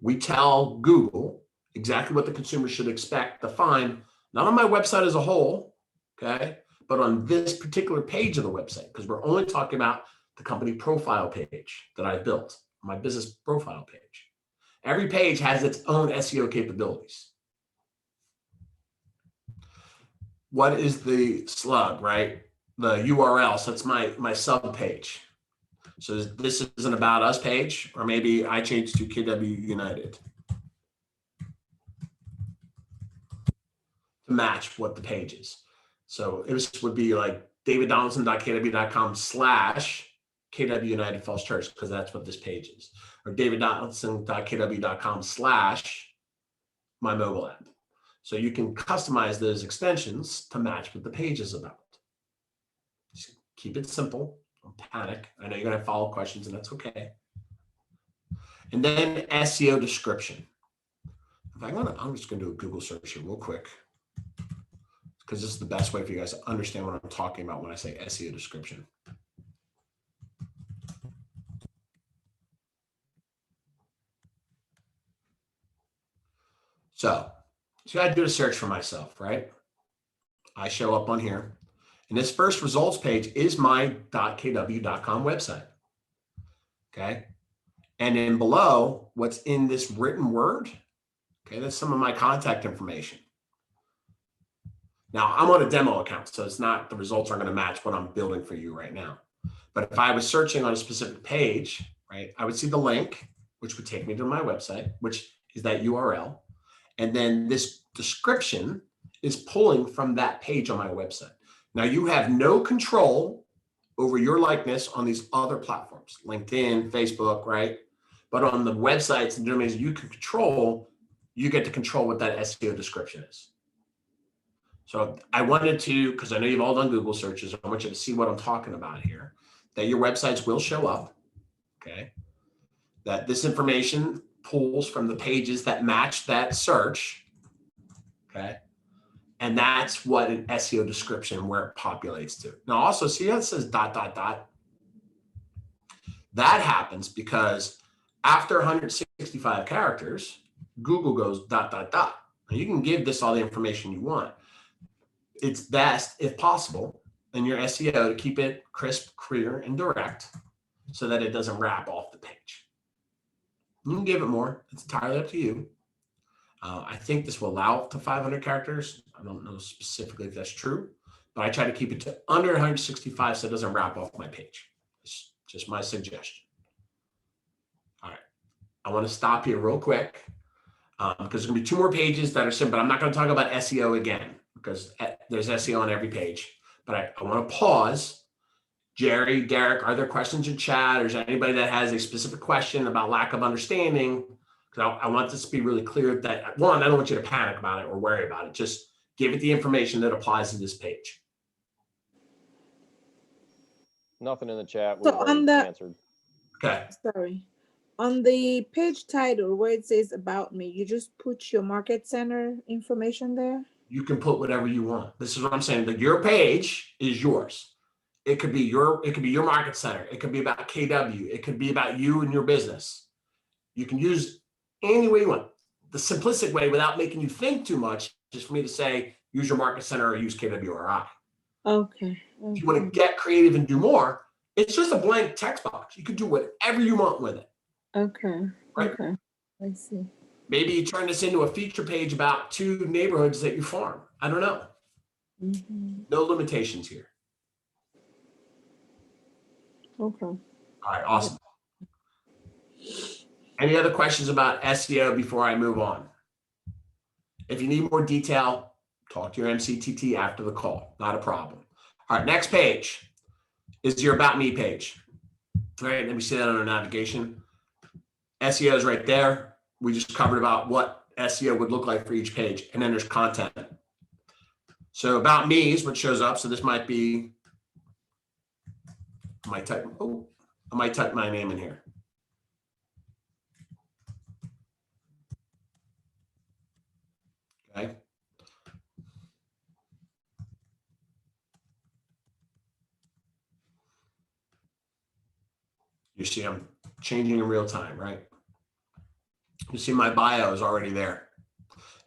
We tell Google exactly what the consumer should expect to find, not on my website as a whole, okay, But on this particular page of the website, because we're only talking about the company profile page that I built, my business profile page. Every page has its own SEO capabilities. What is the slug, right? The URL, so it's my sub page. So this is an about us page, or maybe I changed to KW United to match what the page is. So it would be like daviddonaldson.kw.com/KW United Falls Church, because that's what this page is, or daviddonaldson.kw.com/my mobile app. So you can customize those extensions to match what the page is about. Just keep it simple. Don't panic. I know you're going to have follow-up questions, and that's okay. And then SEO description. I'm just going to do a Google search here real quick, because this is the best way for you guys to understand what I'm talking about when I say SEO description. So I do a search for myself, right? I show up on here. And this first results page is my .kw.com website. Okay. And then below, what's in this written word, okay, that's some of my contact information. Now, I'm on a demo account, so it's not, the results aren't going to match what I'm building for you right now. But if I was searching on a specific page, right, I would see the link, which would take me to my website, which is that URL. And then this description is pulling from that page on my website. Now, you have no control over your likeness on these other platforms, LinkedIn, Facebook, right? But on the websites and domains you can control, you get to control what that SEO description is. So I wanted to, because I know you've all done Google searches, I want you to see what I'm talking about here, that your websites will show up, okay? That this information pulls from the pages that match that search, okay? And that's what an SEO description, where it populates to. Now also, see how it says ... That happens because after 165 characters, Google goes ... Now you can give this all the information you want. It's best, if possible, in your SEO to keep it crisp, clear, and direct so that it doesn't wrap off the page. You can give it more. It's entirely up to you. I think this will allow up to 500 characters. I don't know specifically if that's true, but I try to keep it to under 165 so it doesn't wrap off my page. It's just my suggestion. All right. I want to stop here real quick because there's going to be 2 more pages that are simple, but I'm not going to talk about SEO again because there's SEO on every page. But I want to pause. Jerry, Derek, are there questions in chat, or is there anybody that has a specific question about lack of understanding? Because I want this to be really clear that, one, I don't want you to panic about it or worry about it. Just give it the information that applies to this page. Nothing in the chat. So We've already answered. Okay. Sorry. On the page title where it says about me, you just put your market center information there? You can put whatever you want. This is what I'm saying. That your page is yours. It could be your market center. It could be about KW. It could be about you and your business. You can use any way you want. The simplistic way, without making you think too much, is for me to say, use your market center or use KWRI. Okay. If you want to get creative and do more, it's just a blank text box. You can do whatever you want with it. Okay. Right. Okay. I see. Maybe you turn this into a feature page about 2 neighborhoods that you farm. I don't know. Mm-hmm. No limitations here. Okay. All right, awesome. Any other questions about SEO before I move on? If you need more detail, talk to your MCTT after the call. Not a problem. All right, next page is your About Me page. All right, let me see that on our navigation. SEO is right there. We just covered about what SEO would look like for each page. And then there's content. So About Me is what shows up. So this might be, I might type my name in here. Okay. You see I'm changing in real time, right? You see my bio is already there.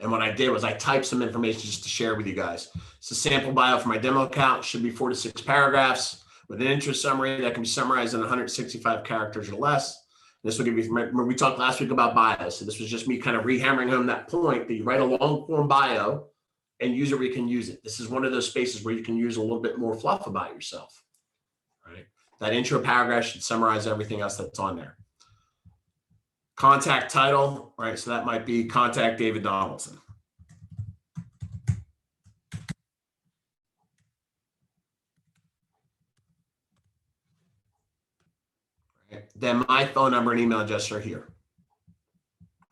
And what I did was I typed some information just to share with you guys. It's a sample bio for my demo account. It should be 4 to 6 paragraphs with an interest summary that can be summarized in 165 characters or less. This will give you, remember we talked last week about bios. So this was just me kind of rehammering home that point that you write a long form bio and use it where you can use it. This is one of those spaces where you can use a little bit more fluff about yourself, right? That intro paragraph should summarize everything else that's on there. Contact title, right? So that might be Contact David Donaldson. Right? Then my phone number and email address are here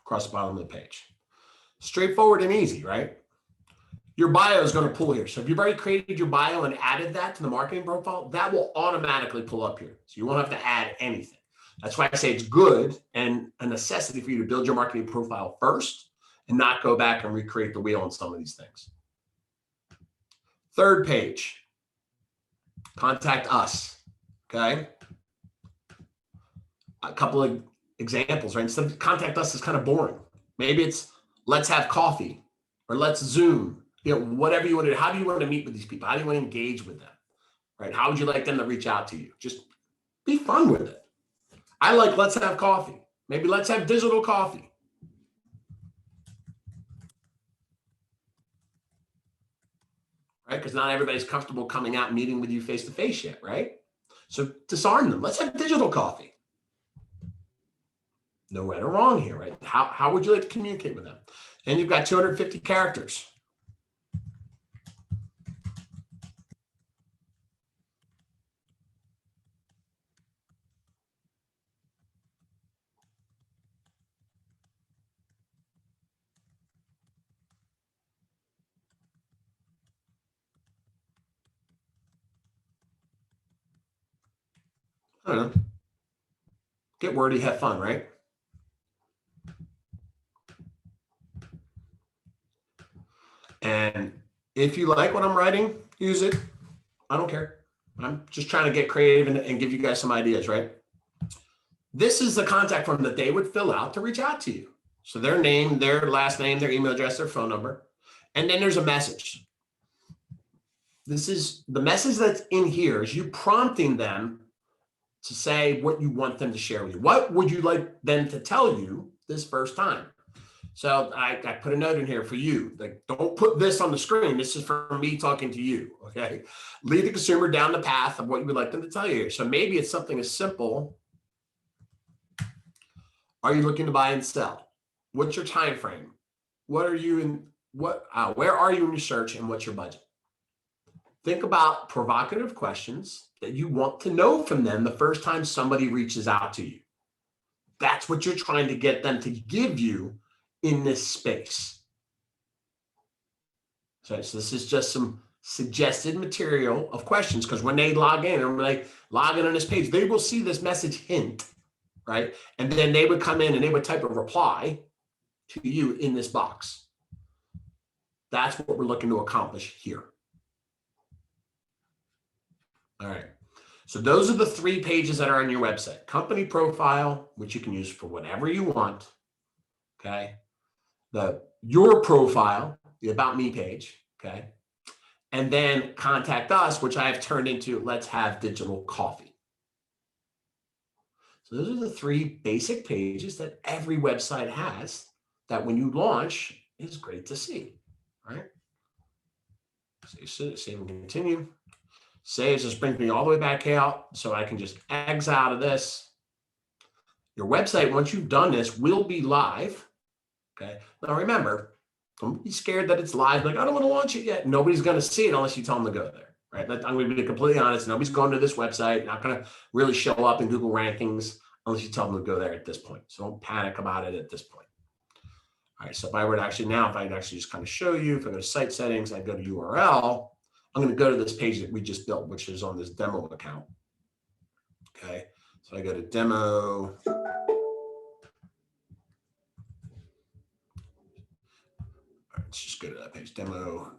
across the bottom of the page. Straightforward and easy, right? Your bio is going to pull here. So if you've already created your bio and added that to the marketing profile, that will automatically pull up here. So you won't have to add anything. That's why I say it's good and a necessity for you to build your marketing profile first and not go back and recreate the wheel on some of these things. Third page, contact us, okay? A couple of examples, right? Instead of contact us is kind of boring. Maybe it's let's have coffee or let's Zoom, whatever you want to do. How do you want to meet with these people? How do you want to engage with them, right? How would you like them to reach out to you? Just be fun with it. I like let's have coffee. Maybe let's have digital coffee. Right? Because not everybody's comfortable coming out and meeting with you face to face yet, right? So disarm them. Let's have digital coffee. No right or wrong here, right? How would you like to communicate with them? And you've got 250 characters. I don't know. Get wordy, have fun, right? And if you like what I'm writing, use it. I don't care. I'm just trying to get creative and give you guys some ideas, right? This is the contact form that they would fill out to reach out to you. So their name, their last name, their email address, their phone number. And then there's a message. This is the message that's in here is you prompting them to say what you want them to share with you. What would you like them to tell you this first time? So I put a note in here for you. Like, don't put this on the screen. This is for me talking to you, okay? Lead the consumer down the path of what you would like them to tell you. So maybe it's something as simple. Are you looking to buy and sell? What's your time frame? What are you in? Where are you in your search and what's your budget? Think about provocative questions that you want to know from them the first time somebody reaches out to you. That's what you're trying to get them to give you in this space. So this is just some suggested material of questions, because when they log in and they log in on this page, they will see this message hint, right? And then they would come in and they would type a reply to you in this box. That's what we're looking to accomplish here. All right. So those are the 3 pages that are on your website. Company profile, which you can use for whatever you want. Okay. Your profile, the About Me page. Okay. And then contact us, which I have turned into let's have digital coffee. So those are the 3 basic pages that every website has that when you launch is great to see. Right. Save and continue. Saves just brings me all the way back out, so I can just exit out of this. Your website, once you've done this, will be live. Okay. Now remember, don't be scared that it's live. Like, I don't want to launch it yet. Nobody's going to see it unless you tell them to go there. Right. I'm going to be completely honest. Nobody's going to this website. Not going to really show up in Google rankings unless you tell them to go there at this point. So don't panic about it at this point. All right. So if I were to actually just kind of show you, if I go to site settings, I go to URL. I'm going to go to this page that we just built, which is on this demo account. Okay, so I go to demo. All right, let's just go to that page, demo.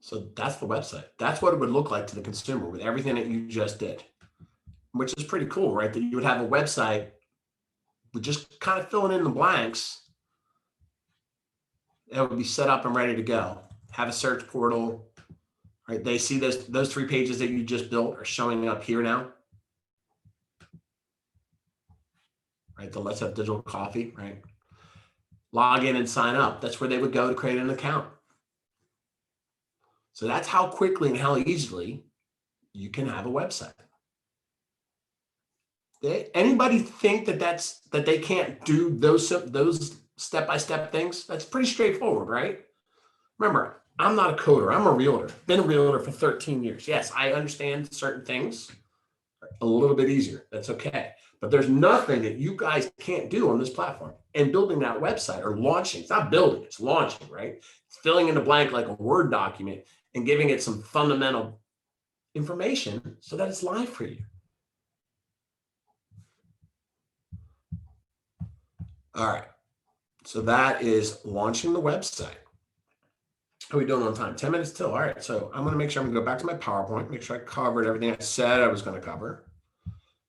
So that's the website. That's what it would look like to the consumer with everything that you just did, which is pretty cool, right? That you would have a website with just kind of filling in the blanks. It would be set up and ready to go. Have a search portal, right? They see those 3 pages that you just built are showing up here now. Right, the Let's Have Digital Coffee, right? Log in and sign up. That's where they would go to create an account. So that's how quickly and how easily you can have a website. Anybody think that they can't do those step-by-step things? That's pretty straightforward, right? Remember, I'm not a coder. I'm a realtor. Been a realtor for 13 years. Yes, I understand certain things a little bit easier. That's okay. But there's nothing that you guys can't do on this platform. And building that website or launching, it's not building, it's launching, right? It's filling in the blank like a Word document and giving it some fundamental information so that it's live for you. All right. So that is launching the website. How are we doing on time? 10 minutes till. All right. So I'm going to make sure I'm going to go back to my PowerPoint, make sure I covered everything I said I was going to cover.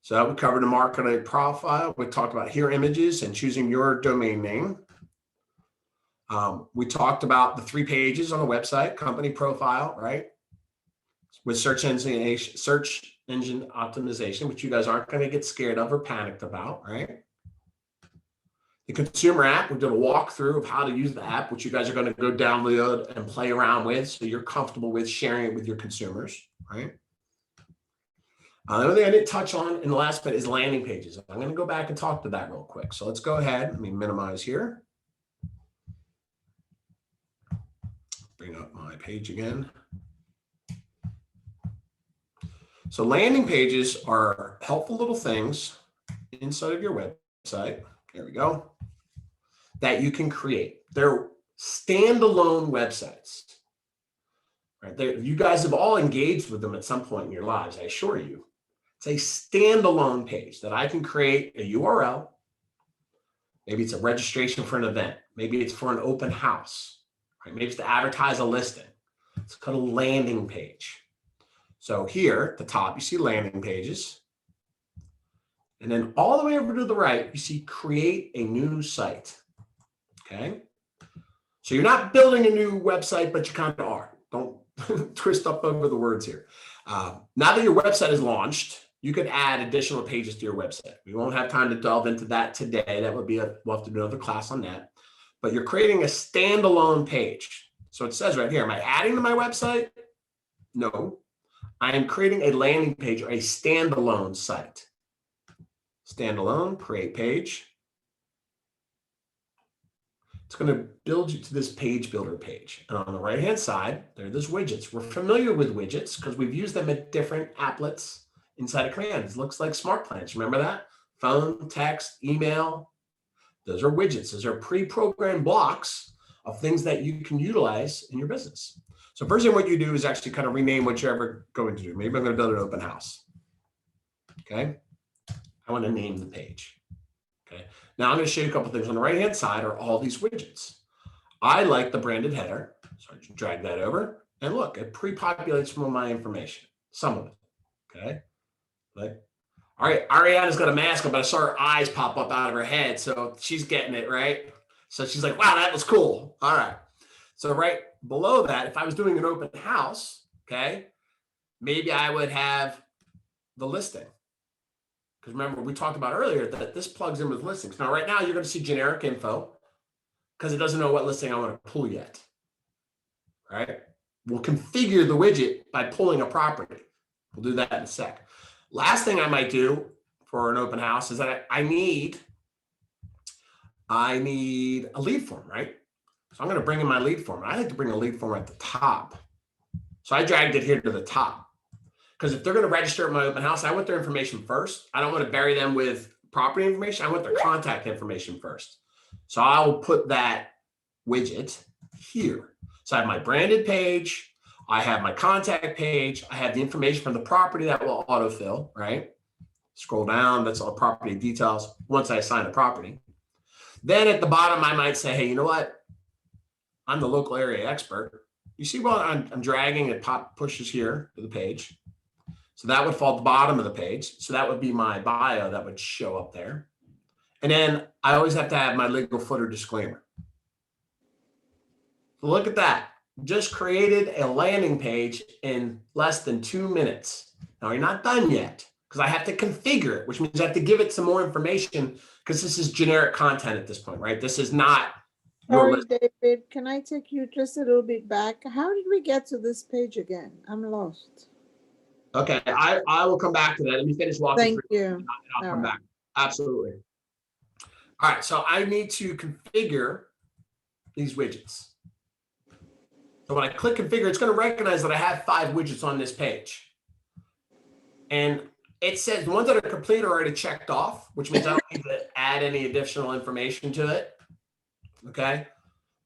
So we covered the marketing profile. We talked about here images and choosing your domain name. We talked about the 3 pages on the website, company profile, right? With search engine optimization, which you guys aren't going to get scared of or panicked about, right? The consumer app, we did a walkthrough of how to use the app, which you guys are going to go download and play around with so you're comfortable with sharing it with your consumers, right? The other thing I didn't touch on in the last bit is landing pages. I'm going to go back and talk to that real quick. So let's go ahead. Let me minimize here. Bring up my page again. So landing pages are helpful little things inside of your website. There we go. That you can create. They're standalone websites. Right? You guys have all engaged with them at some point in your lives, I assure you. It's a standalone page that I can create a URL. Maybe it's a registration for an event. Maybe it's for an open house. Right? Maybe it's to advertise a listing. It's called a landing page. So here at the top, you see landing pages. And then all the way over to the right, you see create a new site. Okay. So you're not building a new website, but you kind of are. Don't twist up over the words here. Now that your website is launched, you could add additional pages to your website. We won't have time to delve into that today. That would be we'll have to do another class on that. But you're creating a standalone page. So it says right here, am I adding to my website? No. I am creating a landing page or a standalone site. Standalone, create page. It's going to build you to this page builder page. And on the right-hand side, there are those widgets. We're familiar with widgets because we've used them at different applets inside of commands. It looks like smart plans. Remember that? Phone, text, email. Those are widgets. Those are pre-programmed blocks of things that you can utilize in your business. So first thing what you do is actually kind of rename what you're ever going to do. Maybe I'm going to build an open house. Okay. I want to name the page. Okay. Now I'm going to show you a couple of things. On the right-hand side are all these widgets. I like the branded header. So I just drag that over and look, it pre-populates some of my information, some of it. Okay. Like, all right, Ariana's got a mask on, but I saw her eyes pop up out of her head. So she's getting it, right? So she's like, wow, that was cool. All right. So right below that, if I was doing an open house, okay, maybe I would have the listing. Because remember, we talked about earlier that this plugs in with listings. Now, right now, you're going to see generic info because it doesn't know what listing I want to pull yet. Right? We'll configure the widget by pulling a property. We'll do that in a sec. Last thing I might do for an open house is that I need a lead form, right? So I'm going to bring in my lead form. I like to bring a lead form at the top. So I dragged it here to the top. Because if they're going to register at my open house, I want their information first. I don't want to bury them with property information. I want their contact information first. So I will put that widget here. So I have my branded page. I have my contact page. I have the information from the property that will autofill, right? Scroll down. That's all property details once I assign the property. Then at the bottom, I might say, hey, you know what? I'm the local area expert. You see while I'm dragging, it pushes here to the page. So that would fall at the bottom of the page. So that would be my bio that would show up there. And then I always have to have my legal footer disclaimer. So look at that. Just created a landing page in less than 2 minutes. Now you're not done yet because I have to configure it, which means I have to give it some more information because this is generic content at this point, right? This is not your Sorry, list. David, can I take you just a little bit back? How did we get to this page again? I'm lost. Okay, I will come back to that. Let me finish walking Thank through. you. And I'll All come right. back. Absolutely. All right, so I need to configure these widgets. So when I click configure, it's going to recognize that I have 5 widgets on this page. And it says the ones that are complete are already checked off, which means I don't need to add any additional information to it. Okay.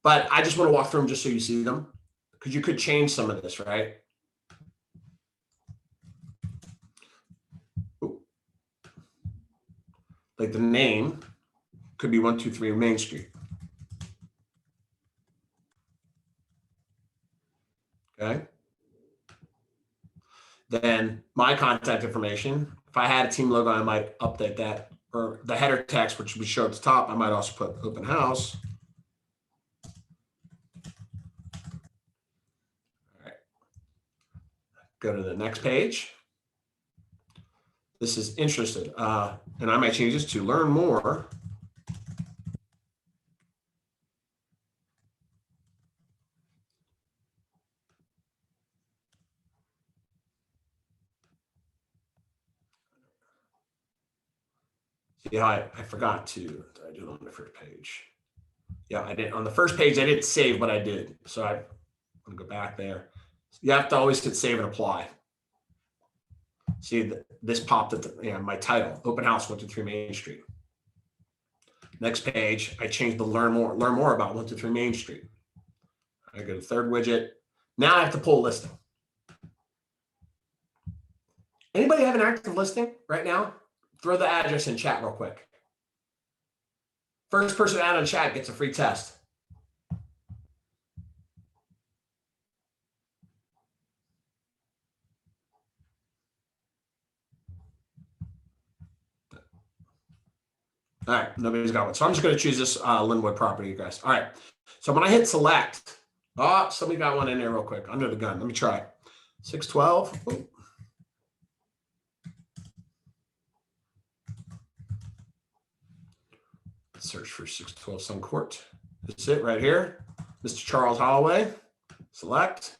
But I just want to walk through them just so you see them, because you could change some of this, right? Ooh. Like the name could be 123 Main Street. Okay. Then my contact information, if I had a team logo, I might update that, or the header text, which we show at the top, I might also put open house. All right. Go to the next page. This is interested, and I might change this to learn more. Yeah, I forgot to, did I do it on the first page? Yeah, I did. On the first page, I didn't save, but I did. So I'm gonna go back there. You have to always hit save and apply. See, this popped at the, my title, open house 123 Main Street. Next page, I changed the learn more about 123 Main Street. I go to the third widget. Now I have to pull a listing. Anybody have an active listing right now? Throw the address in chat real quick. First person out on chat gets a free test. All right, nobody's got one. So I'm just going to choose this Linwood property, you guys. All right. So when I hit select, oh, somebody got one in there real quick under the gun. Let me try it. 612. Ooh. Search for 612 Sun Court. That's it right here. Mr. Charles Holloway. Select.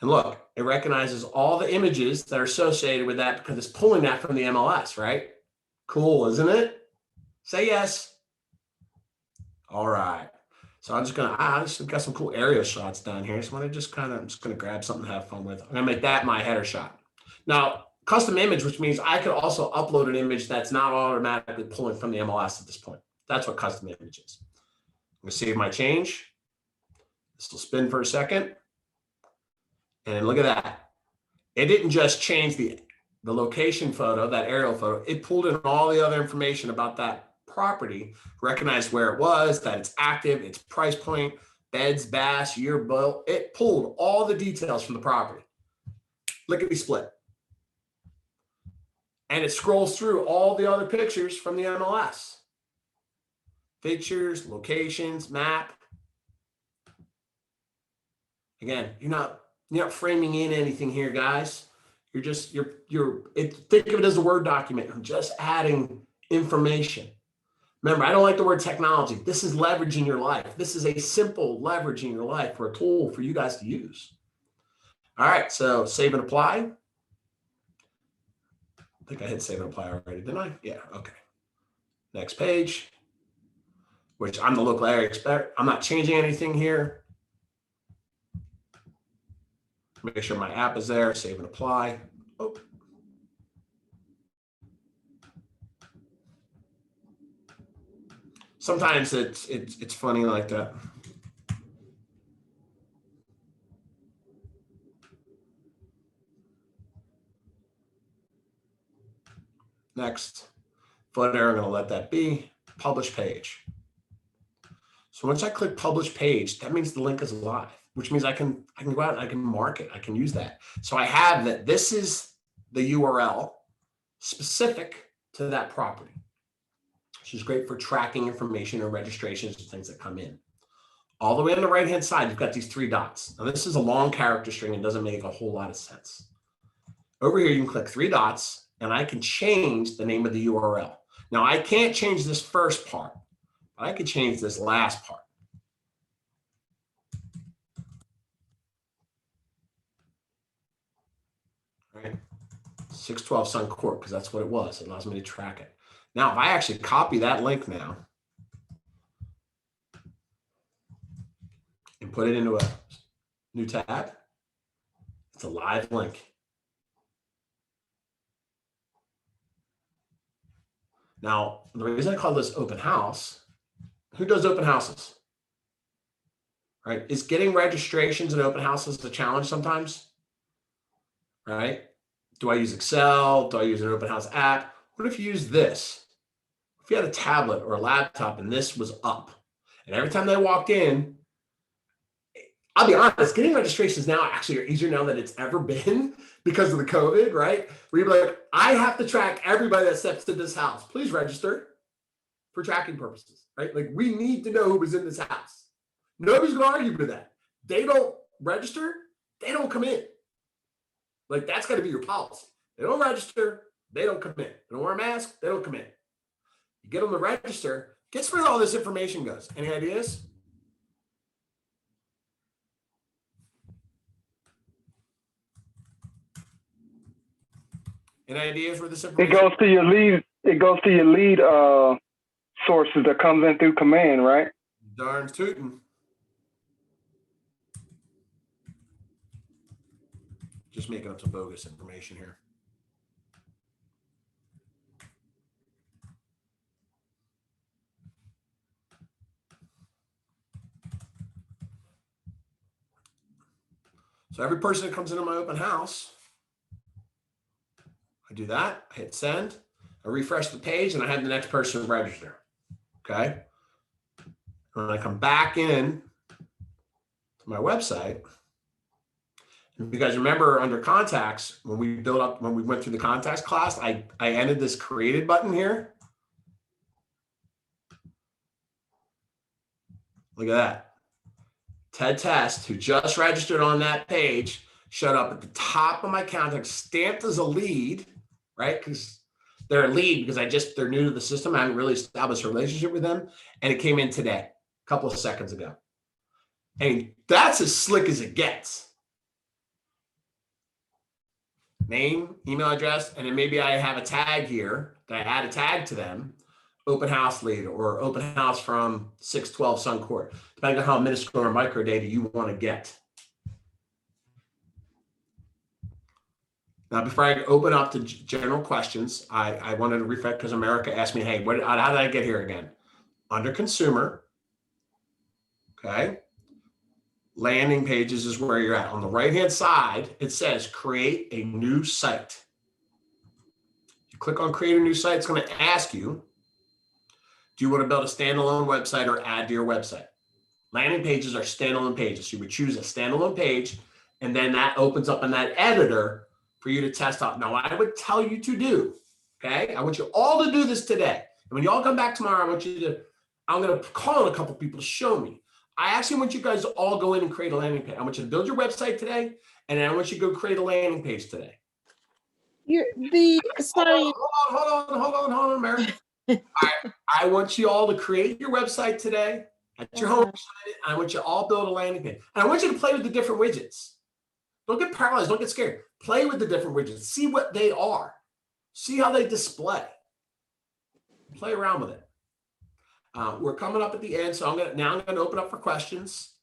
And look, it recognizes all the images that are associated with that because it's pulling that from the MLS, right? Cool, isn't it? Say yes. All right. So I'm just gonna, I just got some cool aerial shots down here. So I'm just gonna grab something to have fun with. I'm gonna make that my header shot. Now, custom image, which means I could also upload an image that's not automatically pulling from the MLS at this point. That's what custom image is. I'm gonna save my change. This will spin for a second. And look at that. It didn't just change the location photo, that aerial photo. It pulled in all the other information about that property, recognized where it was, that it's active, its price point, beds, baths, year built. It pulled all the details from the property. Lickety split. And it scrolls through all the other pictures from the MLS. Pictures, locations, map. Again, you're not framing in anything here, guys. You're just, think of it as a Word document. I'm just adding information. Remember, I don't like the word technology. This is leveraging your life. This is a simple leveraging your life for a tool for you guys to use. All right, so save and apply. I think I hit save and apply already, didn't I? Yeah, okay. Next page, which I'm the local area expert. I'm not changing anything here. Make sure my app is there, save and apply. Oh. Sometimes it's funny like that. Next, footer, I'm going to let that be. Publish page. So once I click publish page, that means the link is live. which means I can go out and I can mark it. I can use that. So I have that this is the URL specific to that property, which is great for tracking information or registrations and things that come in. All the way on the right-hand side, you've got these 3 dots. Now this is a long character string and doesn't make a whole lot of sense. Over here, you can click 3 dots and I can change the name of the URL. Now I can't change this first part, but I can change this last part. All right, 612 Sun Court, because that's what it was. It allows me to track it. Now, if I actually copy that link now and put it into a new tab, it's a live link. Now, the reason I call this open house, who does open houses? Right? Is getting registrations and open houses a challenge sometimes? Right? Do I use Excel? Do I use an open house app? What if you use this? If you had a tablet or a laptop and this was up, and every time they walked in, I'll be honest, getting registrations now actually are easier now than it's ever been because of the COVID, right? Where you're like, I have to track everybody that steps to this house. Please register for tracking purposes, right? Like we need to know who was in this house. Nobody's gonna argue with that. They don't register, they don't come in. Like that's gotta be your policy. They don't register, they don't come in. They don't wear a mask, they don't come in. You get them to register, guess where all this information goes? Any ideas? Any ideas where this It information goes to your lead. It goes to your lead sources that comes in through command, right? Darn tootin'. Just making up some bogus information here. So every person that comes into my open house, I do that, I hit send, I refresh the page, and I have the next person register. Okay. When I come back in to my website, if you guys remember under contacts, when we went through the contacts class, I added this created button here. Look at that. Ted Test, who just registered on that page, showed up at the top of my contacts, stamped as a lead, right? Because they're a lead because they're new to the system. I haven't really established a relationship with them. And it came in today, a couple of seconds ago. And that's as slick as it gets. Name, email address, and then maybe I have a tag here that I add a tag to them, open house lead or open house from 612 Sun Court, depending on how minuscule or micro data you want to get. Now, before I open up to general questions, I wanted to refresh because America asked me, hey, how did I get here again? Under consumer, okay. Landing pages is where you're at. On the right-hand side, it says create a new site. You click on create a new site, it's going to ask you, do you want to build a standalone website or add to your website? Landing pages are standalone pages. So you would choose a standalone page, and then that opens up in that editor for you to test out. Now, I would tell you to do, okay? I want you all to do this today. And when you all come back tomorrow, I'm going to call on a couple people to show me. I actually want you guys to all go in and create a landing page. I want you to build your website today, and then I want you to go create a landing page today. Sorry. Hold on, Mary. I want you all to create your website today at your home site. I want you all build a landing page. And I want you to play with the different widgets. Don't get paralyzed. Don't get scared. Play with the different widgets. See what they are. See how they display. Play around with it. We're coming up at the end, so I'm gonna open up for questions.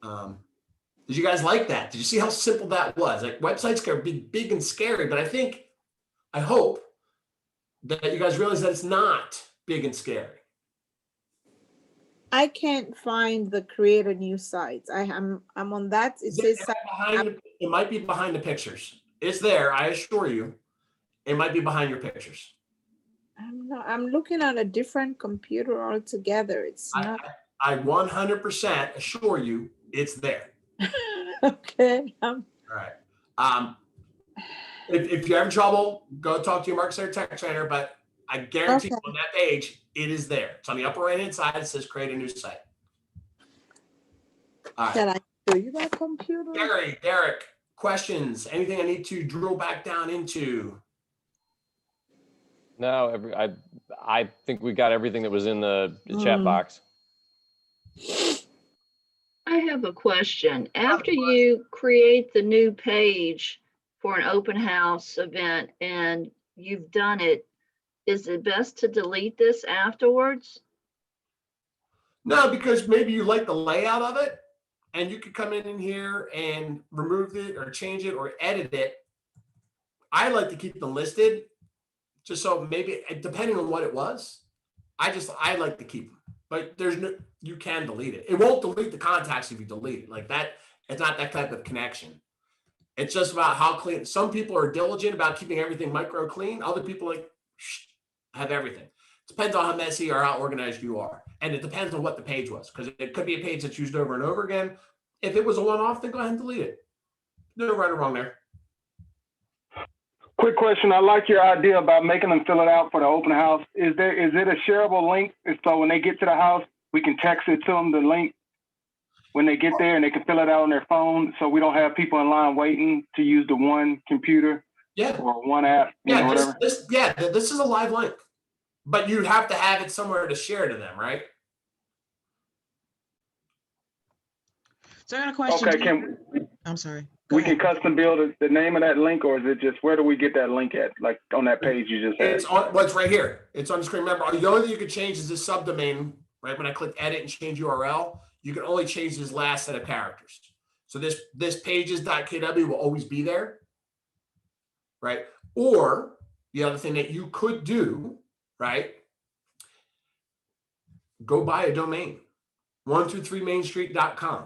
Did you guys like that? Did you see how simple that was? Like websites can be big and scary, but I hope that you guys realize that it's not big and scary. I can't find the create a new sites. I'm on that. It says It might be behind the pictures. It's there, I assure you. It might be behind your pictures. I'm looking on a different computer altogether. It's not. I 100% assure you it's there. Okay. All right. If you're having trouble, go talk to your marketer tech trainer, but I guarantee Okay. on that page, it is there. It's on the upper right hand side. It says create a new site. All right. Can I show you that computer? Derek, questions? Anything I need to drill back down into? No, I think we got everything that was in the chat box. I have a question. After you create the new page for an open house event and you've done it, is it best to delete this afterwards? No, because maybe you like the layout of it and you could come in here and remove it or change it or edit it. I like to keep them listed just so maybe depending on what it was, I like to keep them, but you can delete it. It won't delete the contacts if you delete it like that. It's not that type of connection. It's just about how clean. Some people are diligent about keeping everything micro clean. Other people have everything. Depends on how messy or how organized you are. And it depends on what the page was, because it could be a page that's used over and over again. If it was a one-off, then go ahead and delete it. No right or wrong there. Quick question. I like your idea about making them fill it out for the open house. Is it a shareable link? So when they get to the house, we can text it to them, the link, when they get there, and they can fill it out on their phone, so we don't have people in line waiting to use the one computer or one app, whatever. This is a live link, but you have to have it somewhere to share to them, right? So I got a question. Okay, I'm sorry. we can custom build the name of that link, or is it just, where do we get that link at? Like on that page you just It's had? it's right here. It's on the screen. Remember, the only thing you can change is this subdomain, right? When I click edit and change URL, you can only change this last set of characters. So this pages.kw will always be there, right? Or the other thing that you could do, right? Go buy a domain, 123mainstreet.com,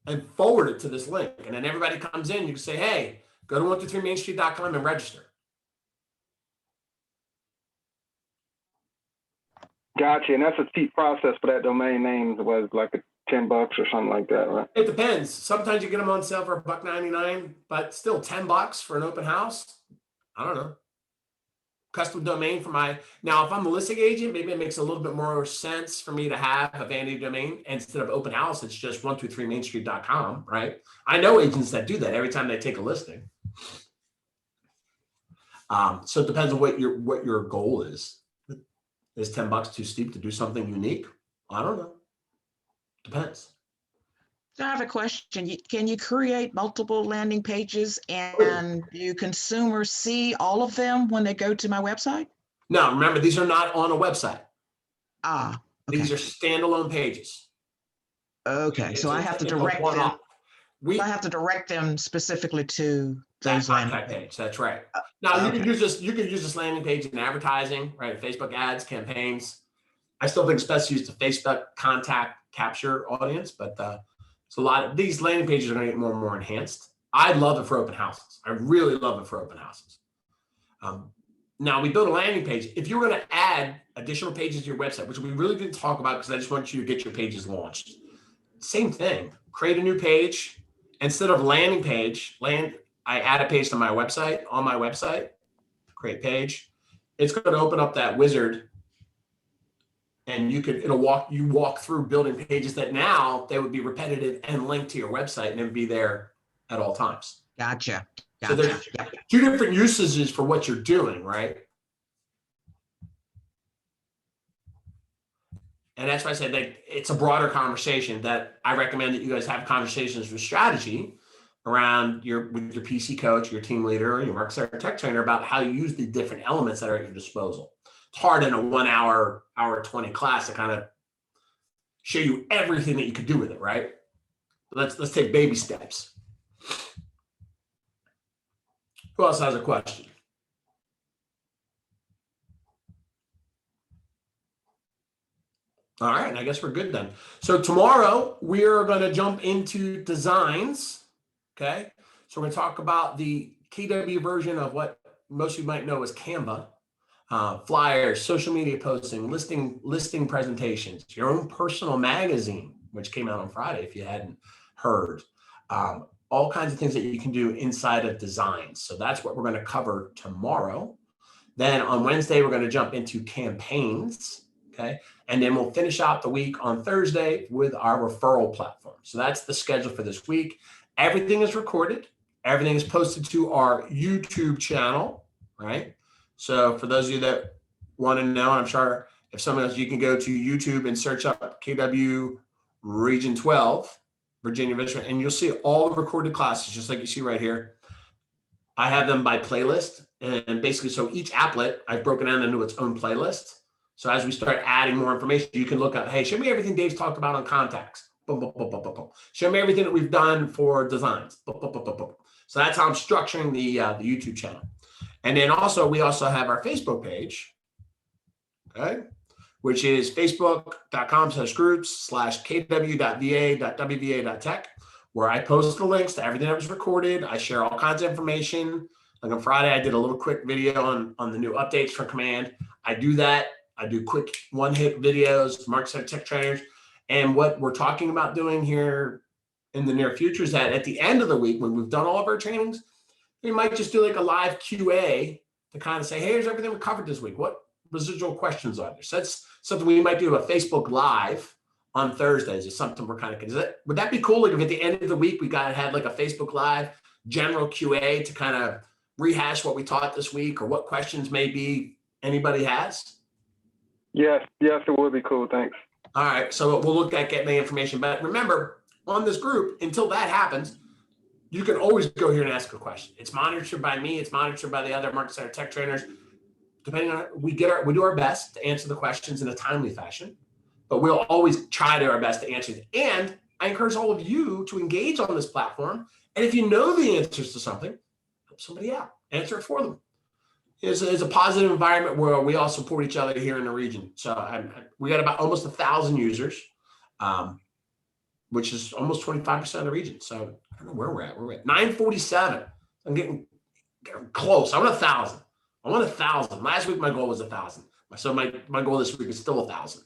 and forward it to this link. And then everybody comes in, you can say, hey, go to 123mainstreet.com and register. Gotcha. And that's a cheap process for that domain name. It was like $10 or something like that, right? It depends. Sometimes you get them on sale for $1.99, but still $10 for an open house. I don't know. Custom domain for now, if I'm a listing agent, maybe it makes a little bit more sense for me to have a vanity domain instead of open house. It's just 123mainstreet.com, right? I know agents that do that every time they take a listing. So it depends on what your goal is. Is $10 too steep to do something unique? I don't know. Depends. So I have a question. Can you create multiple landing pages and do consumers see all of them when they go to my website? No, remember, these are not on a website. Okay. These are standalone pages. Okay, so I have to direct them. I have to direct them specifically to those landing pages. Page. That's right. Now you can use this. You can use this landing page in advertising, right? Facebook ads, campaigns. I still think it's best to use the Facebook contact capture audience, but it's a lot of these landing pages are going to get more and more enhanced. I love it for open houses. I really love it for open houses. Now we build a landing page. If you were going to add additional pages to your website, which we really didn't talk about because I just want you to get your pages launched. Same thing. Create a new page. Instead of landing page, I add a page to my website, on my website, create page. It's going to open up that wizard and it'll walk through building pages that now they would be repetitive and linked to your website and it would be there at all times. Gotcha. So there's two different usages for what you're doing, right? And that's why I said that it's a broader conversation that I recommend that you guys have conversations with strategy around with your PC coach, your team leader, your marketer, tech trainer about how you use the different elements that are at your disposal. It's hard in a 1 hour 20 class to kind of show you everything that you could do with it, right? But let's take baby steps. Who else has a question? All right, and I guess we're good then. So tomorrow we are going to jump into designs. Okay, so we're going to talk about the KW version of what most of you might know as Canva, flyers, social media posting, listing presentations, your own personal magazine, which came out on Friday if you hadn't heard. all kinds of things that you can do inside of designs. So that's what we're going to cover tomorrow. Then on Wednesday, we're going to jump into campaigns. Okay. And then we'll finish out the week on Thursday with our referral platform. So that's the schedule for this week. Everything is recorded. Everything is posted to our YouTube channel, right? So for those of you that want to know, and I'm sure if someone else, you can go to YouTube and search up KW Region 12, Virginia, Richmond, and you'll see all the recorded classes, just like you see right here. I have them by playlist. And basically, so each applet, I've broken down into its own playlist. So as we start adding more information, you can look up, hey, show me everything Dave's talked about on contacts. Boom, boom, boom, boom, boom, boom. Show me everything that we've done for designs. Boom, boom, boom, boom, boom. So that's how I'm structuring the YouTube channel. And then also, we also have our Facebook page, okay, which is facebook.com/groups/kw.va.wva.tech, where I post the links to everything that was recorded. I share all kinds of information. Like on Friday, I did a little quick video on the new updates for Command. I do that. I do quick one-hit videos, Mark Center Tech Trainers. And what we're talking about doing here in the near future is that at the end of the week, when we've done all of our trainings, we might just do like a live QA to kind of say, hey, here's everything we covered this week. What residual questions are there? So that's something we might do a Facebook Live on Thursdays. Is something we're kind of, would that be cool? Like if at the end of the week, we had like a Facebook Live general QA to kind of rehash what we taught this week or what questions maybe anybody has? Yes, it would be cool. Thanks. All right, so we'll look at getting the information. But remember, on this group, until that happens, you can always go here and ask a question. It's monitored by me. It's monitored by the other Market Center Tech Trainers. Depending on, we do our best to answer the questions in a timely fashion, but we'll always try to our best to answer it. And I encourage all of you to engage on this platform. And if you know the answers to something, help somebody out, answer it for them. It's a positive environment where we all support each other here in the region. So we got about almost 1,000 users, which is almost 25% of the region. So I don't know where we're at. We're at 947. I'm getting close. I want 1,000. I want 1,000. Last week, my goal was 1,000. So my goal this week is still 1,000.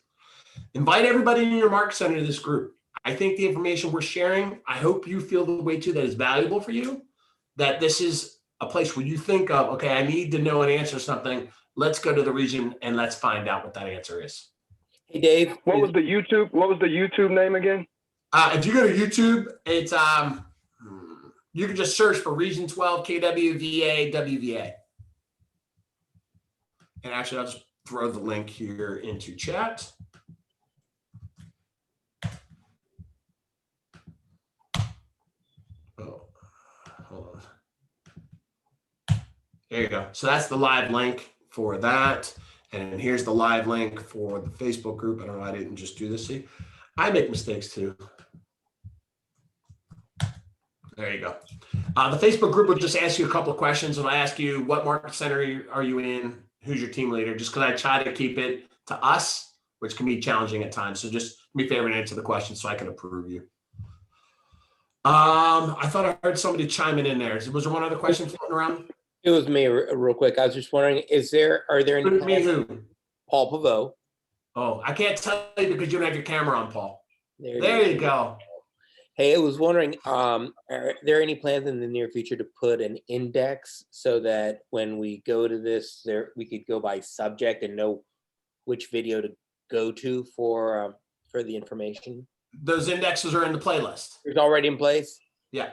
Invite everybody in your Market Center to this group. I think the information we're sharing, I hope you feel the way too that is valuable for you, that this is a place where you think of, okay, I need to know an answer to something. Let's go to the region and let's find out what that answer is. Hey, Dave. What was the YouTube name again? If you go to YouTube, it's you can just search for Region 12 KWVA WVA. And actually, I'll just throw the link here into chat. Oh, hold on. There you go. So that's the live link for that. And here's the live link for the Facebook group. I don't know why I didn't just do this. See, I make mistakes too. There you go. The Facebook group will just ask you a couple of questions. And I'll ask you, what Market Center are you in? Who's your team leader? Just because I try to keep it to us, which can be challenging at times. So just do me a favor and answer the question so I can approve you. I thought I heard somebody chiming in there. Was there one other question floating around? It was me real quick. I was just wondering, are there any plans? Who? Paul Pavot. Oh, I can't tell you because you don't have your camera on, Paul. There you go. Hey, I was wondering, are there any plans in the near future to put an index so that when we go to this, we could go by subject and know which video to go to for the information? Those indexes are in the playlist. It's already in place? Yeah.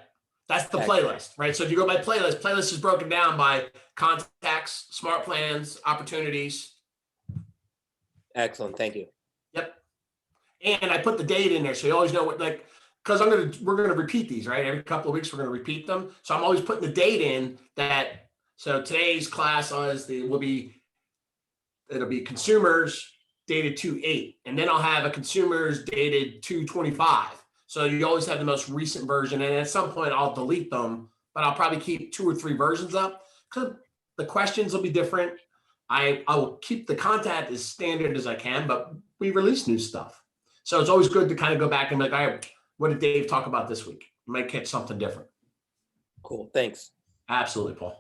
That's the playlist, right? So if you go by playlist is broken down by contacts, smart plans, opportunities. Excellent, thank you. Yep. And I put the date in there so you always know what, like, because we're gonna repeat these, right? Every couple of weeks we're gonna repeat them. So I'm always putting the date in that. So today's class it'll be consumers dated 2/8, and then I'll have a consumers dated 2/25. So you always have the most recent version, and at some point I'll delete them, but I'll probably keep 2 or 3 versions up because the questions will be different. I will keep the content as standard as I can, but we release new stuff. So it's always good to kind of go back and be like, all right, what did Dave talk about this week? You might catch something different. Cool, thanks. Absolutely, Paul.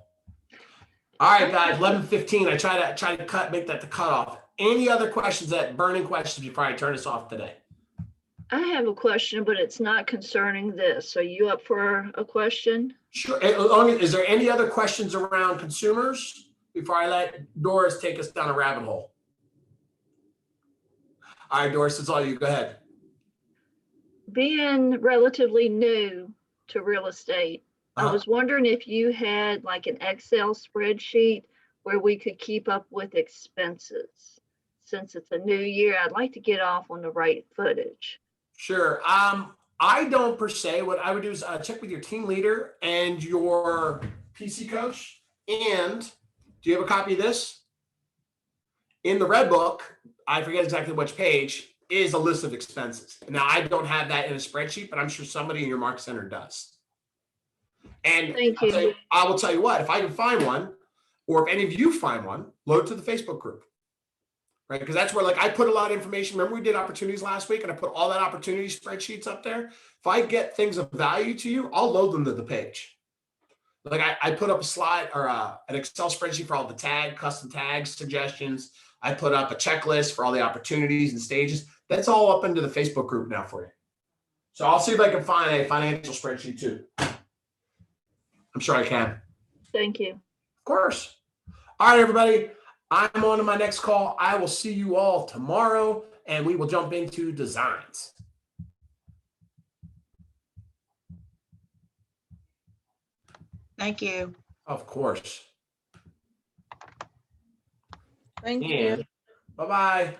All right, guys, 11:15. I try to make that the cutoff. Any other questions, burning questions before I turn this off today? I have a question, but it's not concerning this. Are you up for a question? Sure. Is there any other questions around consumers before I let Doris take us down a rabbit hole? All right, Doris, it's all you. Go ahead. Being relatively new to real estate, I Uh-huh. was wondering if you had like an Excel spreadsheet where we could keep up with expenses. Since it's a new year, I'd like to get off on the right footage. Sure. I don't per se. What I would do is check with your team leader and your PC coach. And do you have a copy of this? In the red book, I forget exactly which page, is a list of expenses. Now, I don't have that in a spreadsheet, but I'm sure somebody in your market center does. And Thank you. I will tell you what, if I can find one, or if any of you find one, load to the Facebook group. Right? Because that's where, like, I put a lot of information. Remember, we did opportunities last week and I put all that opportunity spreadsheets up there. If I get things of value to you, I'll load them to the page. Like I put up a slide or an Excel spreadsheet for all the custom tags, suggestions. I put up a checklist for all the opportunities and stages. That's all up into the Facebook group now for you. So I'll see if I can find a financial spreadsheet too. I'm sure I can. Of Thank you. course. All right, everybody. I'm on to my next call. I will see you all tomorrow and we will jump into designs. Thank you. Of course. Thank you. And bye-bye.